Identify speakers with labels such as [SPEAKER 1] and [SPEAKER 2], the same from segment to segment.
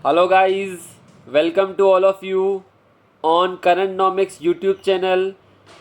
[SPEAKER 1] Hello guys, welcome to all of you on Currentnomics YouTube channel.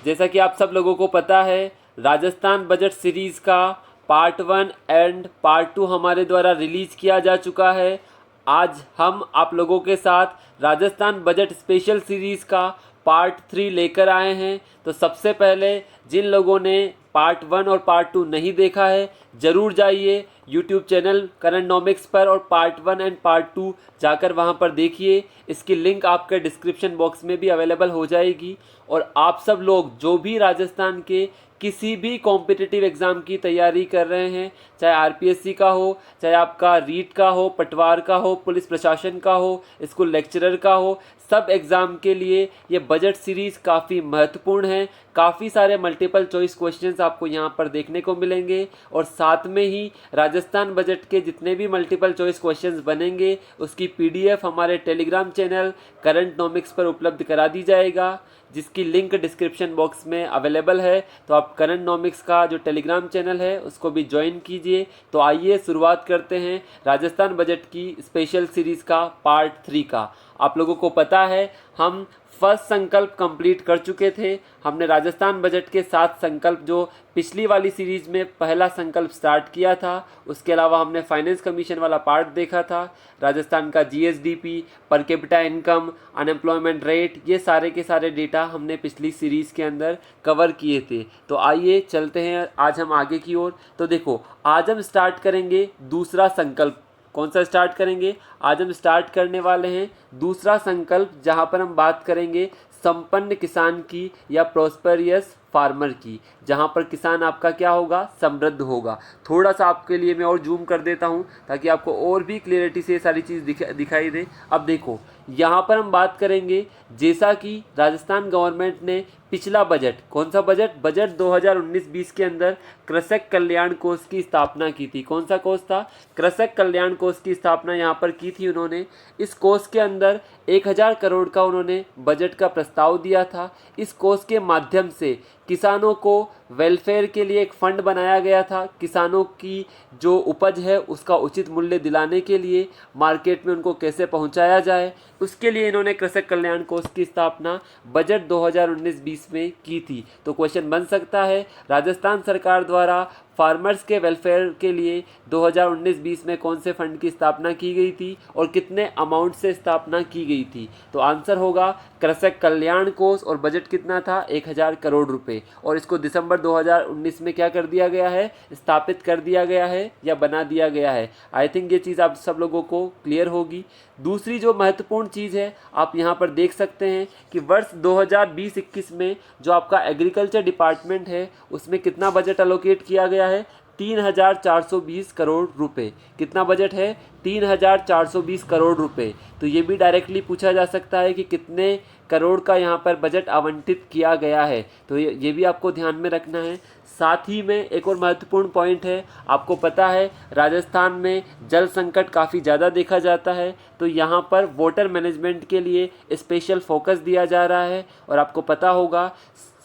[SPEAKER 1] जैसा कि आप सब लोगों को पता है, राजस्थान बजट सीरीज़ का पार्ट 1 एंड पार्ट 2 हमारे द्वारा रिलीज़ किया जा चुका है। आज हम आप लोगों के साथ राजस्थान बजट स्पेशल सीरीज़ का पार्ट 3 लेकर आए हैं। तो सबसे पहले जिन लोगों ने पार्ट 1 और पार्ट 2 नहीं देखा है, ज़रूर जाइए यूट्यूब चैनल करंटनॉमिक्स पर और पार्ट 1 एंड पार्ट 2 जाकर वहां पर देखिए। इसकी लिंक आपके डिस्क्रिप्शन बॉक्स में भी अवेलेबल हो जाएगी। और आप सब लोग जो भी राजस्थान के किसी भी कॉम्पिटिटिव एग्ज़ाम की तैयारी कर रहे हैं, चाहे आरपीएससी का हो, चाहे आपका रीट का हो, पटवार का हो, पुलिस प्रशासन का हो, स्कूल लेक्चरर का हो, सब एग्ज़ाम के लिए ये बजट सीरीज़ काफ़ी महत्वपूर्ण है। काफ़ी सारे मल्टीपल चॉइस क्वेश्चंस आपको यहाँ पर देखने को मिलेंगे और साथ में ही राजस्थान बजट के जितने भी मल्टीपल चॉइस क्वेश्चंस बनेंगे उसकी पीडीएफ हमारे टेलीग्राम चैनल करंटनॉमिक्स पर उपलब्ध करा दी जाएगा, जिसकी लिंक डिस्क्रिप्शन बॉक्स में अवेलेबल है। तो आप करंटनॉमिक्स का जो टेलीग्राम चैनल है उसको भी ज्वाइन कीजिए। तो आइए शुरुआत करते हैं राजस्थान बजट की स्पेशल सीरीज़ का पार्ट 3 का। आप लोगों को पता है, हम फर्स्ट संकल्प कंप्लीट कर चुके थे। हमने राजस्थान बजट के 7 संकल्प जो पिछली वाली सीरीज़ में पहला संकल्प स्टार्ट किया था, उसके अलावा हमने फाइनेंस कमीशन वाला पार्ट देखा था। राजस्थान का GSDP, per capita income, unemployment rate, ये सारे के सारे डेटा हमने पिछली सीरीज़ के अंदर कवर किए थे। तो आइए चलते हैं आज हम आगे की ओर। तो देखो, आज हम स्टार्ट करेंगे दूसरा संकल्प। कौन सा स्टार्ट करेंगे? आज हम स्टार्ट करने वाले हैं दूसरा संकल्प, जहां पर हम बात करेंगे संपन्न किसान की या प्रोस्पेरियस फार्मर की, जहां पर किसान आपका क्या होगा? समृद्ध होगा। थोड़ा सा आपके लिए मैं और जूम कर देता हूं ताकि आपको और भी क्लियरिटी से ये सारी चीज़ दिखाई दे। अब देखो, यहाँ पर हम बात करेंगे जैसा कि राजस्थान गवर्नमेंट ने पिछला बजट, कौन सा बजट? बजट 2019-20 के अंदर कृषक कल्याण कोष की स्थापना की थी। कौन सा कोष था? कृषक कल्याण कोष की स्थापना यहाँ पर की थी उन्होंने। इस कोष के अंदर 1000 करोड़ का उन्होंने बजट का प्रस्ताव दिया था। इस कोष के माध्यम से किसानों को वेलफेयर के लिए एक फंड बनाया गया था। किसानों की जो उपज है उसका उचित मूल्य दिलाने के लिए, मार्केट में उनको कैसे पहुंचाया जाए, उसके लिए इन्होंने कृषक कल्याण कोष की स्थापना बजट 2019-20 में की थी। तो क्वेश्चन बन सकता है, राजस्थान सरकार द्वारा फार्मर्स के वेलफेयर के लिए 2019-20 में कौन से फंड की स्थापना की गई थी और कितने अमाउंट से स्थापना की गई थी? तो आंसर होगा कृषक कल्याण कोष और बजट कितना था? 1000 करोड़ रुपए। और इसको दिसंबर 2019 में क्या कर दिया गया है? स्थापित कर दिया गया है या बना दिया गया है। आई थिंक ये चीज़ आप सब लोगों को क्लियर होगी। दूसरी जो महत्वपूर्ण चीज़ है, आप यहाँ पर देख सकते हैं कि वर्ष 2020-21 में जो आपका एग्रीकल्चर डिपार्टमेंट है उसमें कितना बजट अलोकेट किया गया है? 3420 करोड़ रुपए। कितना बजट है? 3420 करोड़ रुपए। तो ये भी डायरेक्टली पूछा जा सकता है कि कितने करोड़ का यहाँ पर बजट आवंटित किया गया है। तो ये भी आपको ध्यान में रखना है। साथ ही में एक और महत्वपूर्ण पॉइंट है, आपको पता है राजस्थान में जल संकट काफ़ी ज़्यादा देखा जाता है। तो यहाँ पर वाटर मैनेजमेंट के लिए स्पेशल फोकस दिया जा रहा है। और आपको पता होगा,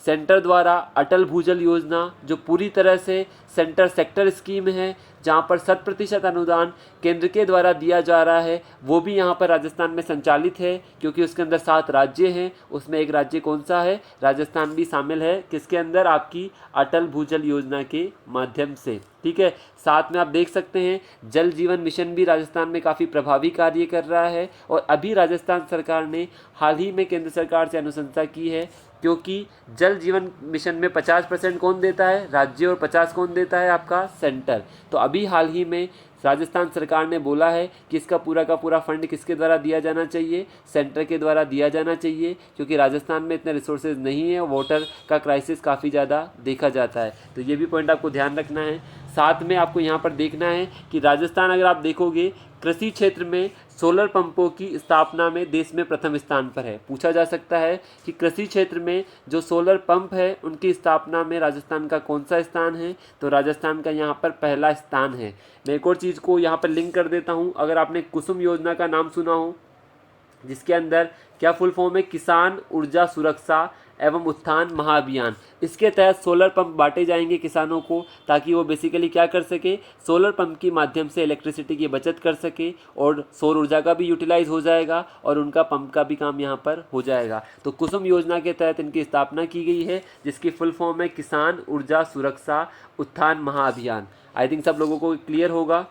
[SPEAKER 1] सेंटर द्वारा अटल भूजल योजना जो पूरी तरह से सेंटर सेक्टर स्कीम है, जहाँ पर 100% अनुदान केंद्र के द्वारा दिया जा रहा है, वो भी यहाँ पर राजस्थान में संचालित है। क्योंकि उसके अंदर 7 राज्य हैं, उसमें एक राज्य कौन सा है? राजस्थान भी शामिल है। किसके अंदर? आपकी अटल भूजल योजना के माध्यम से। ठीक है। साथ में आप देख सकते हैं जल जीवन मिशन भी राजस्थान में काफ़ी प्रभावी कार्य कर रहा है। और अभी राजस्थान सरकार ने हाल ही में केंद्र सरकार से अनुशंसा की है, क्योंकि जल जीवन मिशन में 50% कौन देता है? राज्य। और 50 कौन देता है? आपका सेंटर। तो अभी हाल ही में राजस्थान सरकार ने बोला है कि इसका पूरा का पूरा फंड किसके द्वारा दिया जाना चाहिए? सेंटर के द्वारा दिया जाना चाहिए, क्योंकि राजस्थान में इतने रिसोर्सेज नहीं है, वाटर का क्राइसिस काफ़ी ज़्यादा देखा जाता है। तो ये भी पॉइंट आपको ध्यान रखना है। साथ में आपको यहाँ पर देखना है कि राजस्थान, अगर आप देखोगे, कृषि क्षेत्र में सोलर पंपों की स्थापना में देश में प्रथम स्थान पर है। पूछा जा सकता है कि कृषि क्षेत्र में जो सोलर पंप है उनकी स्थापना में राजस्थान का कौन सा स्थान है? तो राजस्थान का यहाँ पर पहला स्थान है। मैं एक और चीज़ को यहाँ पर लिंक कर देता हूँ। अगर आपने कुसुम योजना का नाम सुना हो, जिसके अंदर क्या फुल फॉर्म है? किसान ऊर्जा सुरक्षा एवं उत्थान महाअभियान। इसके तहत सोलर पंप बांटे जाएंगे किसानों को, ताकि वो बेसिकली क्या कर सके, सोलर पंप के माध्यम से इलेक्ट्रिसिटी की बचत कर सके और सौर ऊर्जा का भी यूटिलाइज हो जाएगा और उनका पंप का भी काम यहाँ पर हो जाएगा। तो कुसुम योजना के तहत इनकी स्थापना की गई है, जिसकी फुल फॉर्म है किसान ऊर्जा सुरक्षा उत्थान महाअभियान। आई थिंक सब लोगों को क्लियर होगा,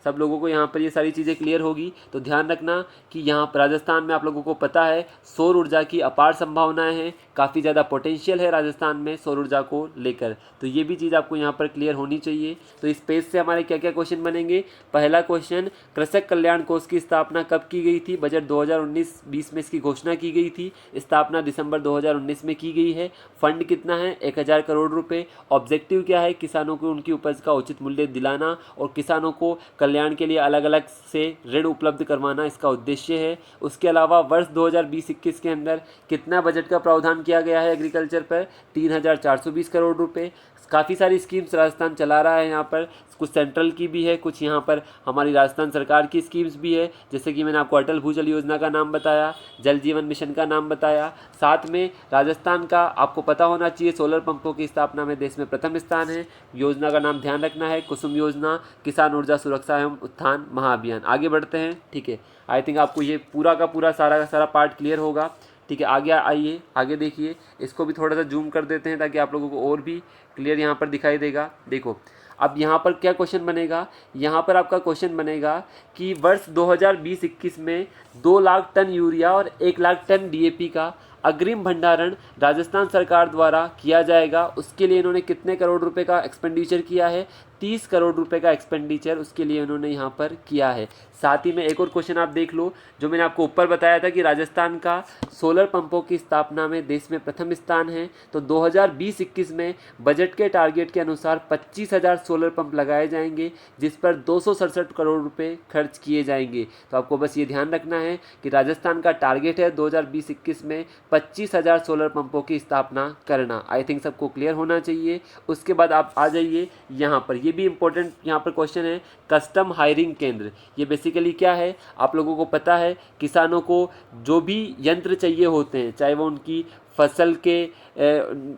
[SPEAKER 1] सब लोगों को यहाँ पर ये सारी चीज़ें क्लियर होगी। तो ध्यान रखना कि यहाँ पर राजस्थान में आप लोगों को पता है सौर ऊर्जा की अपार संभावनाएं हैं, काफ़ी ज़्यादा पोटेंशियल है राजस्थान में सौर ऊर्जा को लेकर। तो ये भी चीज़ आपको यहाँ पर क्लियर होनी चाहिए। तो इस पेज से हमारे क्या क्या क्वेश्चन बनेंगे। पहला क्वेश्चन, कृषक कल्याण कोष की स्थापना कब की गई थी। बजट 2019-20 में इसकी घोषणा की गई थी, स्थापना दिसंबर 2019 में की गई है। फंड कितना है, 1000 करोड़ रुपये। ऑब्जेक्टिव क्या है, किसानों को उनकी उपज का उचित मूल्य दिलाना और किसानों को कल्याण के लिए अलग अलग से ऋण उपलब्ध करवाना इसका उद्देश्य है। उसके अलावा वर्ष 2020-21 के अंदर कितना बजट का प्रावधान किया गया है एग्रीकल्चर पर, 3420 करोड़ रुपए। काफ़ी सारी स्कीम्स राजस्थान चला रहा है यहाँ पर, कुछ सेंट्रल की भी है, कुछ यहाँ पर हमारी राजस्थान सरकार की स्कीम्स भी है, जैसे कि मैंने आपको अटल भूजल योजना का नाम बताया, जल जीवन मिशन का नाम बताया। साथ में राजस्थान का आपको पता होना चाहिए सोलर पंपों की स्थापना में देश में प्रथम स्थान है। योजना का नाम ध्यान रखना है, कुसुम योजना, किसान ऊर्जा सुरक्षा एवं उत्थान महाअभियान। आगे बढ़ते हैं, ठीक है। आई थिंक आपको ये पूरा का पूरा सारा का सारा पार्ट क्लियर होगा, ठीक है। आगे आइए, आगे देखिए, इसको भी थोड़ा सा जूम कर देते हैं ताकि आप लोगों को और भी क्लियर यहाँ पर दिखाई देगा। देखो अब यहाँ पर क्या क्वेश्चन बनेगा, यहाँ पर आपका क्वेश्चन बनेगा कि वर्ष 2020-21 में 2 लाख टन यूरिया और 1 लाख टन डीएपी का अग्रिम भंडारण राजस्थान सरकार द्वारा किया जाएगा। उसके लिए इन्होंने कितने करोड़ रुपए का एक्सपेंडिचर किया है, 30 करोड़ रुपए का एक्सपेंडिचर उसके लिए इन्होंने यहाँ पर किया है। साथ ही में एक और क्वेश्चन आप देख लो, जो मैंने आपको ऊपर बताया था कि राजस्थान का सोलर पंपों की स्थापना में देश में प्रथम स्थान है। तो 2020-21 में बजट के टारगेट के अनुसार 25,000 सोलर पंप लगाए जाएंगे, जिस पर 267 करोड़ रुपए खर्च किए जाएंगे। तो आपको बस ये ध्यान रखना है कि राजस्थान का टारगेट है 2020-21 में 25,000 सोलर पंपों की स्थापना करना। आई थिंक सबको क्लियर होना चाहिए। उसके बाद आप आ जाइए यहाँ पर, ये भी इम्पोर्टेंट यहाँ पर क्वेश्चन है, कस्टम हायरिंग केंद्र। ये बेसिकली क्या है, आप लोगों को पता है किसानों को जो भी यंत्र चाहिए होते हैं, चाहे वो उनकी फसल के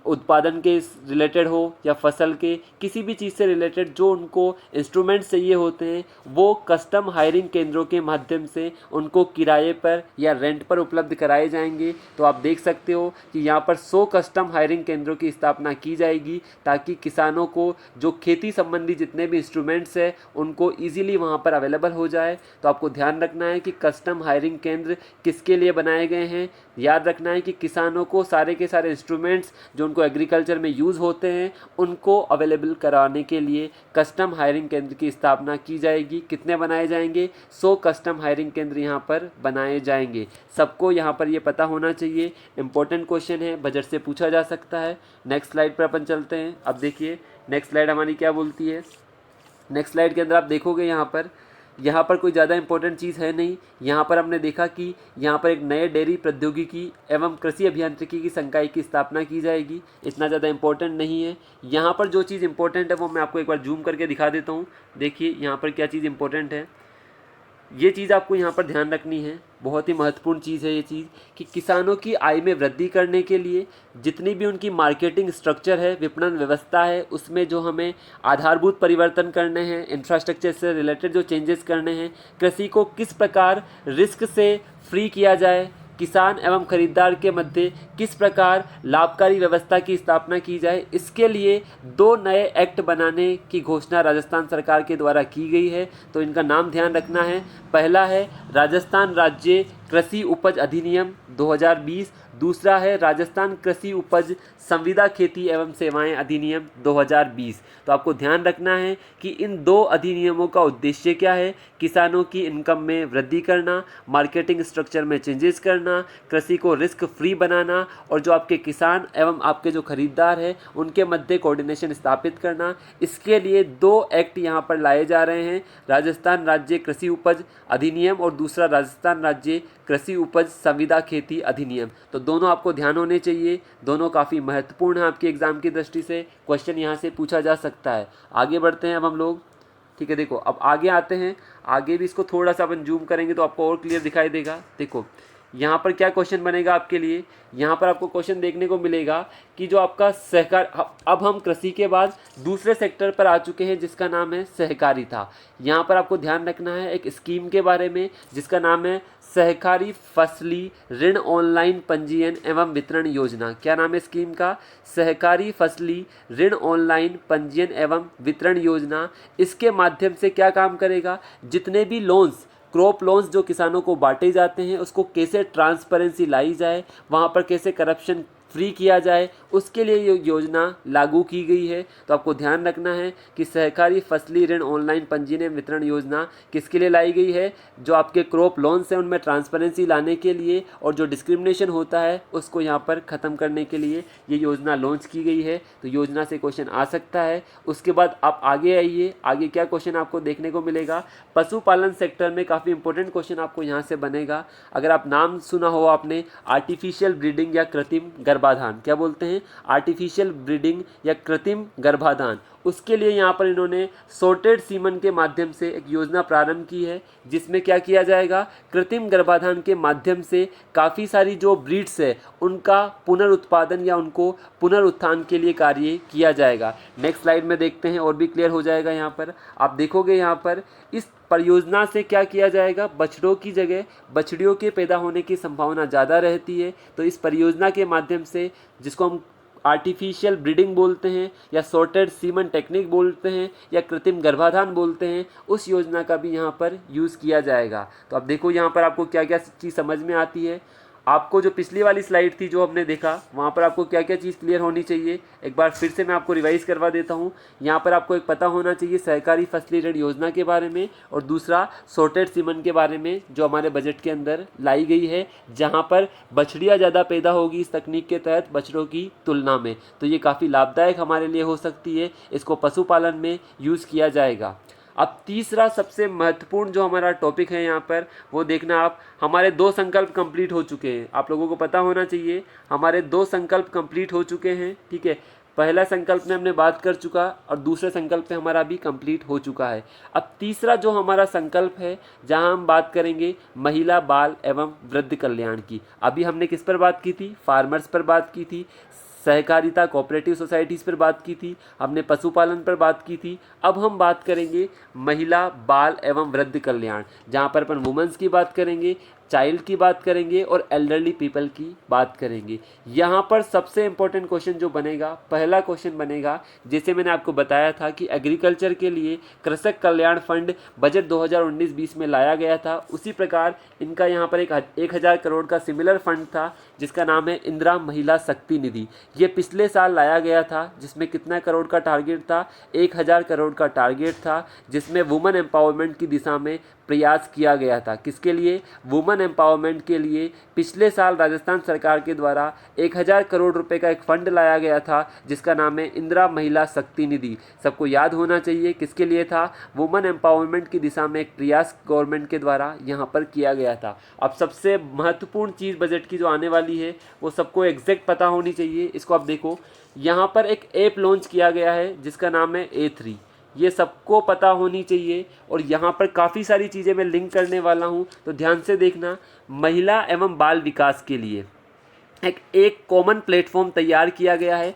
[SPEAKER 1] उत्पादन के रिलेटेड हो या फसल के किसी भी चीज़ से रिलेटेड जो उनको इंस्ट्रूमेंट्स चाहिए होते हैं, वो कस्टम हायरिंग केंद्रों के माध्यम से उनको किराए पर या रेंट पर उपलब्ध कराए जाएंगे। तो आप देख सकते हो कि यहाँ पर 100 कस्टम हायरिंग केंद्रों की स्थापना की जाएगी, ताकि किसानों को जो खेती संबंधी जितने भी इंस्ट्रूमेंट्स हैं उनको ईजिली वहाँ पर अवेलेबल हो जाए। तो आपको ध्यान रखना है कि कस्टम हायरिंग केंद्र किसके लिए बनाए गए हैं। याद रखना है कि किसानों को सारे के सारे इंस्ट्रूमेंट्स जो उनको एग्रीकल्चर में यूज़ होते हैं उनको अवेलेबल कराने के लिए कस्टम हायरिंग केंद्र की स्थापना की जाएगी। कितने बनाए जाएंगे, 100 कस्टम हायरिंग केंद्र यहाँ पर बनाए जाएंगे। सबको यहाँ पर ये पता होना चाहिए, इंपॉर्टेंट क्वेश्चन है, बजट से पूछा जा सकता है। नेक्स्ट स्लाइड पर अपन चलते हैं। अब देखिए नेक्स्ट स्लाइड हमारी क्या बोलती है। नेक्स्ट स्लाइड के अंदर आप देखोगे यहाँ पर कोई ज़्यादा इंपॉर्टेंट चीज़ है नहीं। यहाँ पर हमने देखा कि यहाँ पर एक नए डेयरी प्रौद्योगिकी एवं कृषि अभियांत्रिकी की संकाय की स्थापना की जाएगी। इतना ज़्यादा इंपॉर्टेंट नहीं है। यहाँ पर जो चीज़ इंपॉर्टेंट है वो मैं आपको एक बार जूम करके दिखा देता हूँ। देखिए यहाँ पर क्या चीज़ इंपॉर्टेंट है, ये चीज़ आपको यहाँ पर ध्यान रखनी है, बहुत ही महत्वपूर्ण चीज़ है ये चीज़, कि किसानों की आय में वृद्धि करने के लिए जितनी भी उनकी मार्केटिंग स्ट्रक्चर है, विपणन व्यवस्था है, उसमें जो हमें आधारभूत परिवर्तन करने हैं, इंफ्रास्ट्रक्चर से रिलेटेड जो चेंजेस करने हैं, कृषि को किस प्रकार रिस्क से फ्री किया जाए, किसान एवं खरीदार के मध्य किस प्रकार लाभकारी व्यवस्था की स्थापना की जाए, इसके लिए 2 नए एक्ट बनाने की घोषणा राजस्थान सरकार के द्वारा की गई है। तो इनका नाम ध्यान रखना है। पहला है राजस्थान राज्य कृषि उपज अधिनियम 2020, दूसरा है राजस्थान कृषि उपज संविदा खेती एवं सेवाएं अधिनियम 2020। तो आपको ध्यान रखना है कि इन 2 अधिनियमों का उद्देश्य क्या है, किसानों की इनकम में वृद्धि करना, मार्केटिंग स्ट्रक्चर में चेंजेस करना, कृषि को रिस्क फ्री बनाना और जो आपके किसान एवं आपके जो खरीदार हैं उनके मध्य कोऑर्डिनेशन स्थापित करना। इसके लिए 2 एक्ट यहाँ पर लाए जा रहे हैं, राजस्थान राज्य कृषि उपज अधिनियम और दूसरा राजस्थान राज्य कृषि उपज संविदा खेती अधिनियम। तो दोनों आपको ध्यान होने चाहिए, दोनों काफ़ी महत्वपूर्ण है आपके एग्जाम की दृष्टि से, क्वेश्चन यहाँ से पूछा जा सकता है। आगे बढ़ते हैं अब हम लोग, ठीक है। देखो अब आगे आते हैं, आगे भी इसको थोड़ा सा अपन जूम करेंगे तो आपको और क्लियर दिखाई देगा। देखो यहाँ पर क्या क्वेश्चन बनेगा आपके लिए, यहाँ पर आपको क्वेश्चन देखने को मिलेगा कि जो आपका सहकार, अब हम कृषि के बाद दूसरे सेक्टर पर आ चुके हैं जिसका नाम है सहकारिता। यहाँ पर आपको ध्यान रखना है एक स्कीम के बारे में जिसका नाम है सहकारी फसली ऋण ऑनलाइन पंजीयन एवं वितरण योजना। क्या नाम है स्कीम का? सहकारी फसली ऋण ऑनलाइन पंजीयन एवं वितरण योजना। इसके माध्यम से क्या काम करेगा, जितने भी लोन्स, क्रॉप लोन्स जो किसानों को बांटे जाते हैं उसको कैसे ट्रांसपेरेंसी लाई जाए, वहाँ पर कैसे करप्शन फ्री किया जाए, उसके लिए ये योजना लागू की गई है। तो आपको ध्यान रखना है कि सहकारी फसली ऋण ऑनलाइन पंजीयन एवं वितरण योजना किसके लिए लाई गई है, जो आपके क्रॉप लोन्स हैं उनमें ट्रांसपेरेंसी लाने के लिए और जो डिस्क्रिमिनेशन होता है उसको यहाँ पर ख़त्म करने के लिए ये योजना लॉन्च की गई है। तो योजना से क्वेश्चन आ सकता है। उसके बाद आप आगे आइए, आगे क्या क्वेश्चन आपको देखने को मिलेगा। पशुपालन सेक्टर में काफ़ी इंपॉर्टेंट क्वेश्चन आपको यहाँ से बनेगा। अगर आप नाम सुना हो आपने आर्टिफिशियल ब्रीडिंग या कृत्रिम गर्भाधान, क्या बोलते हैं, आर्टिफिशियल ब्रीडिंग या कृत्रिम गर्भाधान, उसके लिए यहाँ पर इन्होंने सॉर्टेड सीमन के माध्यम से एक योजना प्रारंभ की है जिसमें क्या किया जाएगा, कृत्रिम गर्भाधान के माध्यम से काफ़ी सारी जो ब्रीड्स है उनका पुनरुत्पादन या उनको पुनरुत्थान के लिए कार्य किया जाएगा। नेक्स्ट स्लाइड में देखते हैं और भी क्लियर हो जाएगा। यहाँ पर आप देखोगे यहाँ पर इस परियोजना से क्या किया जाएगा, बछड़ों की जगह बछड़ियों के पैदा होने की संभावना ज़्यादा रहती है। तो इस परियोजना के माध्यम से, जिसको हम आर्टिफिशियल ब्रीडिंग बोलते हैं या सॉर्टेड सीमन टेक्निक बोलते हैं या कृत्रिम गर्भाधान बोलते हैं, उस योजना का भी यहाँ पर यूज़ किया जाएगा। तो अब देखो यहाँ पर आपको क्या क्या चीज़ समझ में आती है। आपको जो पिछली वाली स्लाइड थी जो हमने देखा, वहाँ पर आपको क्या क्या चीज़ क्लियर होनी चाहिए, एक बार फिर से मैं आपको रिवाइज़ करवा देता हूँ। यहाँ पर आपको एक पता होना चाहिए सहकारी फसली ऋण योजना के बारे में, और दूसरा सॉर्टेड सीमन के बारे में जो हमारे बजट के अंदर लाई गई है, जहाँ पर बछड़ियाँ ज़्यादा पैदा होगी इस तकनीक के तहत बछड़ों की तुलना में। तो ये काफ़ी लाभदायक हमारे लिए हो सकती है, इसको पशुपालन में यूज़ किया जाएगा। अब तीसरा सबसे महत्वपूर्ण जो हमारा टॉपिक है यहाँ पर, वो देखना आप, हमारे 2 संकल्प कंप्लीट हो चुके हैं। आप लोगों को पता होना चाहिए हमारे 2 संकल्प कंप्लीट हो चुके हैं, ठीक है। पहला संकल्प में हमने बात कर चुका और दूसरे संकल्प में हमारा भी कंप्लीट हो चुका है। अब तीसरा जो हमारा संकल्प है, जहां हम बात करेंगे महिला बाल एवं वृद्ध कल्याण की। अभी हमने किस पर बात की थी, फार्मर्स पर बात की थी, सहकारिता कोऑपरेटिव सोसाइटीज़ पर बात की थी, हमने पशुपालन पर बात की थी। अब हम बात करेंगे महिला बाल एवं वृद्ध कल्याण, जहाँ पर अपन वुमेंस की बात करेंगे, चाइल्ड की बात करेंगे और एल्डरली पीपल की बात करेंगे। यहाँ पर सबसे इम्पोर्टेंट क्वेश्चन जो बनेगा, पहला क्वेश्चन बनेगा, जैसे मैंने आपको बताया था कि एग्रीकल्चर के लिए कृषक कल्याण फंड बजट 2019-20 में लाया गया था, उसी प्रकार इनका यहाँ पर 1000 करोड़ का सिमिलर फंड था जिसका नाम है इंदिरा महिला शक्ति निधि। ये पिछले साल लाया गया था, जिसमें कितना करोड़ का टारगेट था, 1000 करोड़ का टारगेट था, जिसमें वुमेन एम्पावरमेंट की दिशा में प्रयास किया गया था। किसके लिए, वुमेन एम्पावरमेंट के लिए पिछले साल राजस्थान सरकार के द्वारा 1000 करोड़ रुपए का एक फंड लाया गया था जिसका नाम है इंदिरा महिला शक्ति निधि। सबको याद होना चाहिए किसके लिए था, वुमेन एम्पावरमेंट की दिशा में एक प्रयास गवर्नमेंट के द्वारा यहाँ पर किया गया था। अब सबसे महत्वपूर्ण चीज़ बजट की जो आने वाली है वो सबको एग्जैक्ट पता होनी चाहिए। इसको आप देखो, यहाँ पर एक ऐप लॉन्च किया गया है जिसका नाम है A3, ये सबको पता होनी चाहिए। और यहाँ पर काफ़ी सारी चीज़ें मैं लिंक करने वाला हूँ, तो ध्यान से देखना। महिला एवं बाल विकास के लिए एक कॉमन प्लेटफॉर्म तैयार किया गया है।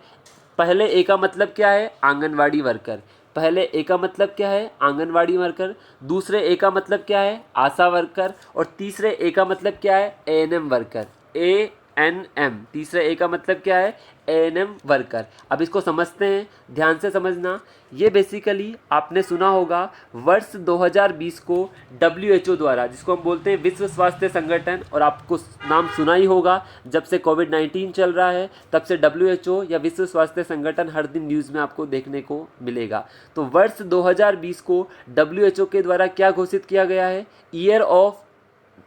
[SPEAKER 1] पहले ए का मतलब क्या है, आंगनवाड़ी वर्कर। पहले ए का मतलब क्या है, आंगनवाड़ी वर्कर। दूसरे ए का मतलब क्या है, आशा वर्कर। और तीसरे ए का मतलब क्या है, ANM वर्कर। ANM, तीसरे ए का मतलब क्या है, ANM वर्कर। अब इसको समझते हैं, ध्यान से समझना। ये बेसिकली आपने सुना होगा वर्ष 2020 को WHO द्वारा, जिसको हम बोलते हैं विश्व स्वास्थ्य संगठन, और आपको नाम सुना ही होगा, जब से कोविड-19 चल रहा है तब से WHO या विश्व स्वास्थ्य संगठन हर दिन न्यूज़ में आपको देखने को मिलेगा। तो वर्ष 2020 को WHO के द्वारा क्या घोषित किया गया है, year of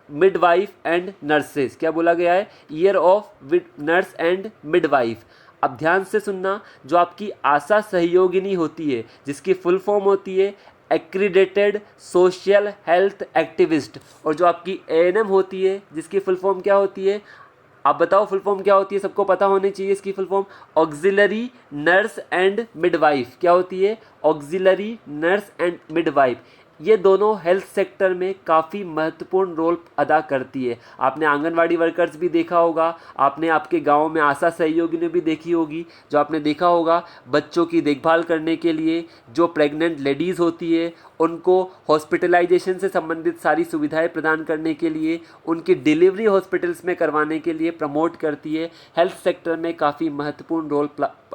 [SPEAKER 1] midwife and nurses. क्या बोला गया है, year of nurse and midwife. अब ध्यान से सुनना, जो आपकी आशा सहयोगिनी होती है, जिसकी फुल फॉर्म होती है एक्रीडेटेड सोशल हेल्थ एक्टिविस्ट, और जो आपकी ANM होती है जिसकी फुल फॉर्म क्या होती है, आप बताओ फुल फॉर्म क्या होती है, सबको पता होनी चाहिए इसकी full form, auxiliary nurse and midwife. क्या होती है, ऑक्सिलरी नर्स एंड मिडवाइफ। ये दोनों हेल्थ सेक्टर में काफ़ी महत्वपूर्ण रोल अदा करती है। आपने आंगनवाड़ी वर्कर्स भी देखा होगा, आपने आपके गांव में आशा सहयोगिनी भी देखी होगी, जो आपने देखा होगा बच्चों की देखभाल करने के लिए, जो प्रेग्नेंट लेडीज़ होती है उनको हॉस्पिटलाइजेशन से संबंधित सारी सुविधाएं प्रदान करने के लिए, उनकी डिलीवरी हॉस्पिटल्स में करवाने के लिए प्रमोट करती है, हेल्थ सेक्टर में काफ़ी महत्वपूर्ण रोल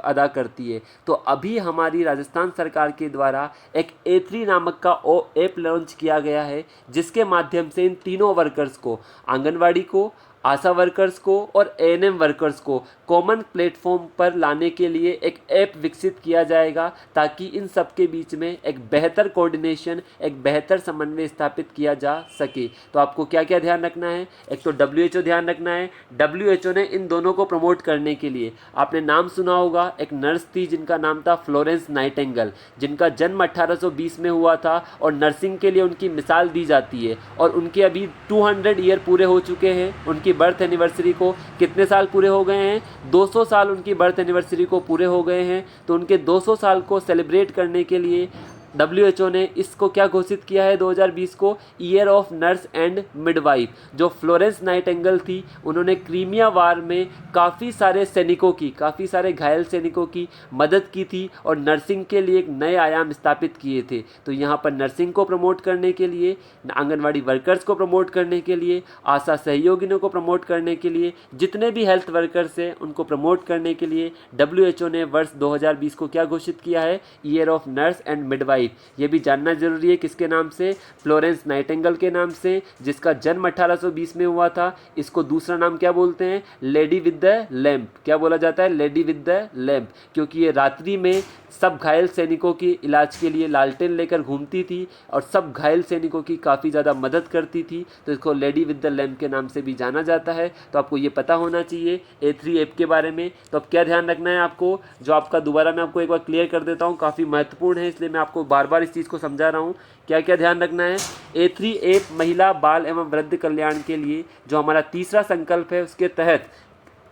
[SPEAKER 1] अदा करती है। तो अभी हमारी राजस्थान सरकार के द्वारा एक A3 नामक का ऐप लॉन्च किया गया है, जिसके माध्यम से इन तीनों वर्कर्स को, आंगनवाड़ी को, आशा वर्कर्स को और ANM वर्कर्स को कॉमन प्लेटफॉर्म पर लाने के लिए एक ऐप विकसित किया जाएगा, ताकि इन सब के बीच में एक बेहतर कोऑर्डिनेशन, एक बेहतर समन्वय स्थापित किया जा सके। तो आपको क्या क्या ध्यान रखना है? एक तो WHO ध्यान रखना है। WHO ने इन दोनों को प्रमोट करने के लिए, आपने नाम सुना होगा, एक नर्स थी जिनका नाम था फ्लोरेंस नाइटिंगेल, जिनका जन्म 1820 में हुआ था और नर्सिंग के लिए उनकी मिसाल दी जाती है। और उनके अभी 200 ईयर पूरे हो चुके हैं। उनकी बर्थ एनिवर्सरी को कितने साल पूरे हो गए हैं? 200 साल उनकी बर्थ एनिवर्सरी को पूरे हो गए हैं। तो उनके 200 साल को सेलिब्रेट करने के लिए WHO ने इसको क्या घोषित किया है 2020 को? Year of nurse and midwife. जो फ्लोरेंस नाइटिंगेल थी, उन्होंने क्रीमिया वार में काफ़ी सारे सैनिकों की, काफ़ी सारे घायल सैनिकों की मदद की थी और नर्सिंग के लिए एक नए आयाम स्थापित किए थे। तो यहाँ पर नर्सिंग को प्रमोट करने के लिए, आंगनवाड़ी वर्कर्स को प्रमोट करने के लिए, आशा सहयोगिनियों को प्रमोट करने के लिए, जितने भी हेल्थ वर्कर्स हैं उनको प्रमोट करने के लिए WHO ने वर्ष 2020 को क्या घोषित किया है? Year of nurse and midwife. ये भी जानना जरूरी है, किसके नाम से? फ्लोरेंस नाइटिंगेल के नाम से, जिसका जन्म 1820 में हुआ था। इसको दूसरा नाम क्या बोलते हैं? Lady with the lamp. क्या बोला जाता है? लेडी विद द लैंप, क्योंकि ये रात्रि में सब घायल सैनिकों की इलाज के लिए लालटेन लेकर घूमती थी और सब घायल सैनिकों की काफ़ी ज़्यादा मदद करती थी। तो इसको लेडी विद द लैंप के नाम से भी जाना जाता है। तो आपको ये पता होना चाहिए A3 ऐप के बारे में। तो अब क्या ध्यान रखना है आपको, जो आपका दोबारा मैं आपको एक बार क्लियर कर देता हूँ, काफ़ी महत्वपूर्ण है, इसलिए मैं आपको बार बार इस चीज़ को समझा रहा हूँ। क्या क्या ध्यान रखना है? A3 ऐप महिला, बाल एवं वृद्ध कल्याण के लिए जो हमारा तीसरा संकल्प है, उसके तहत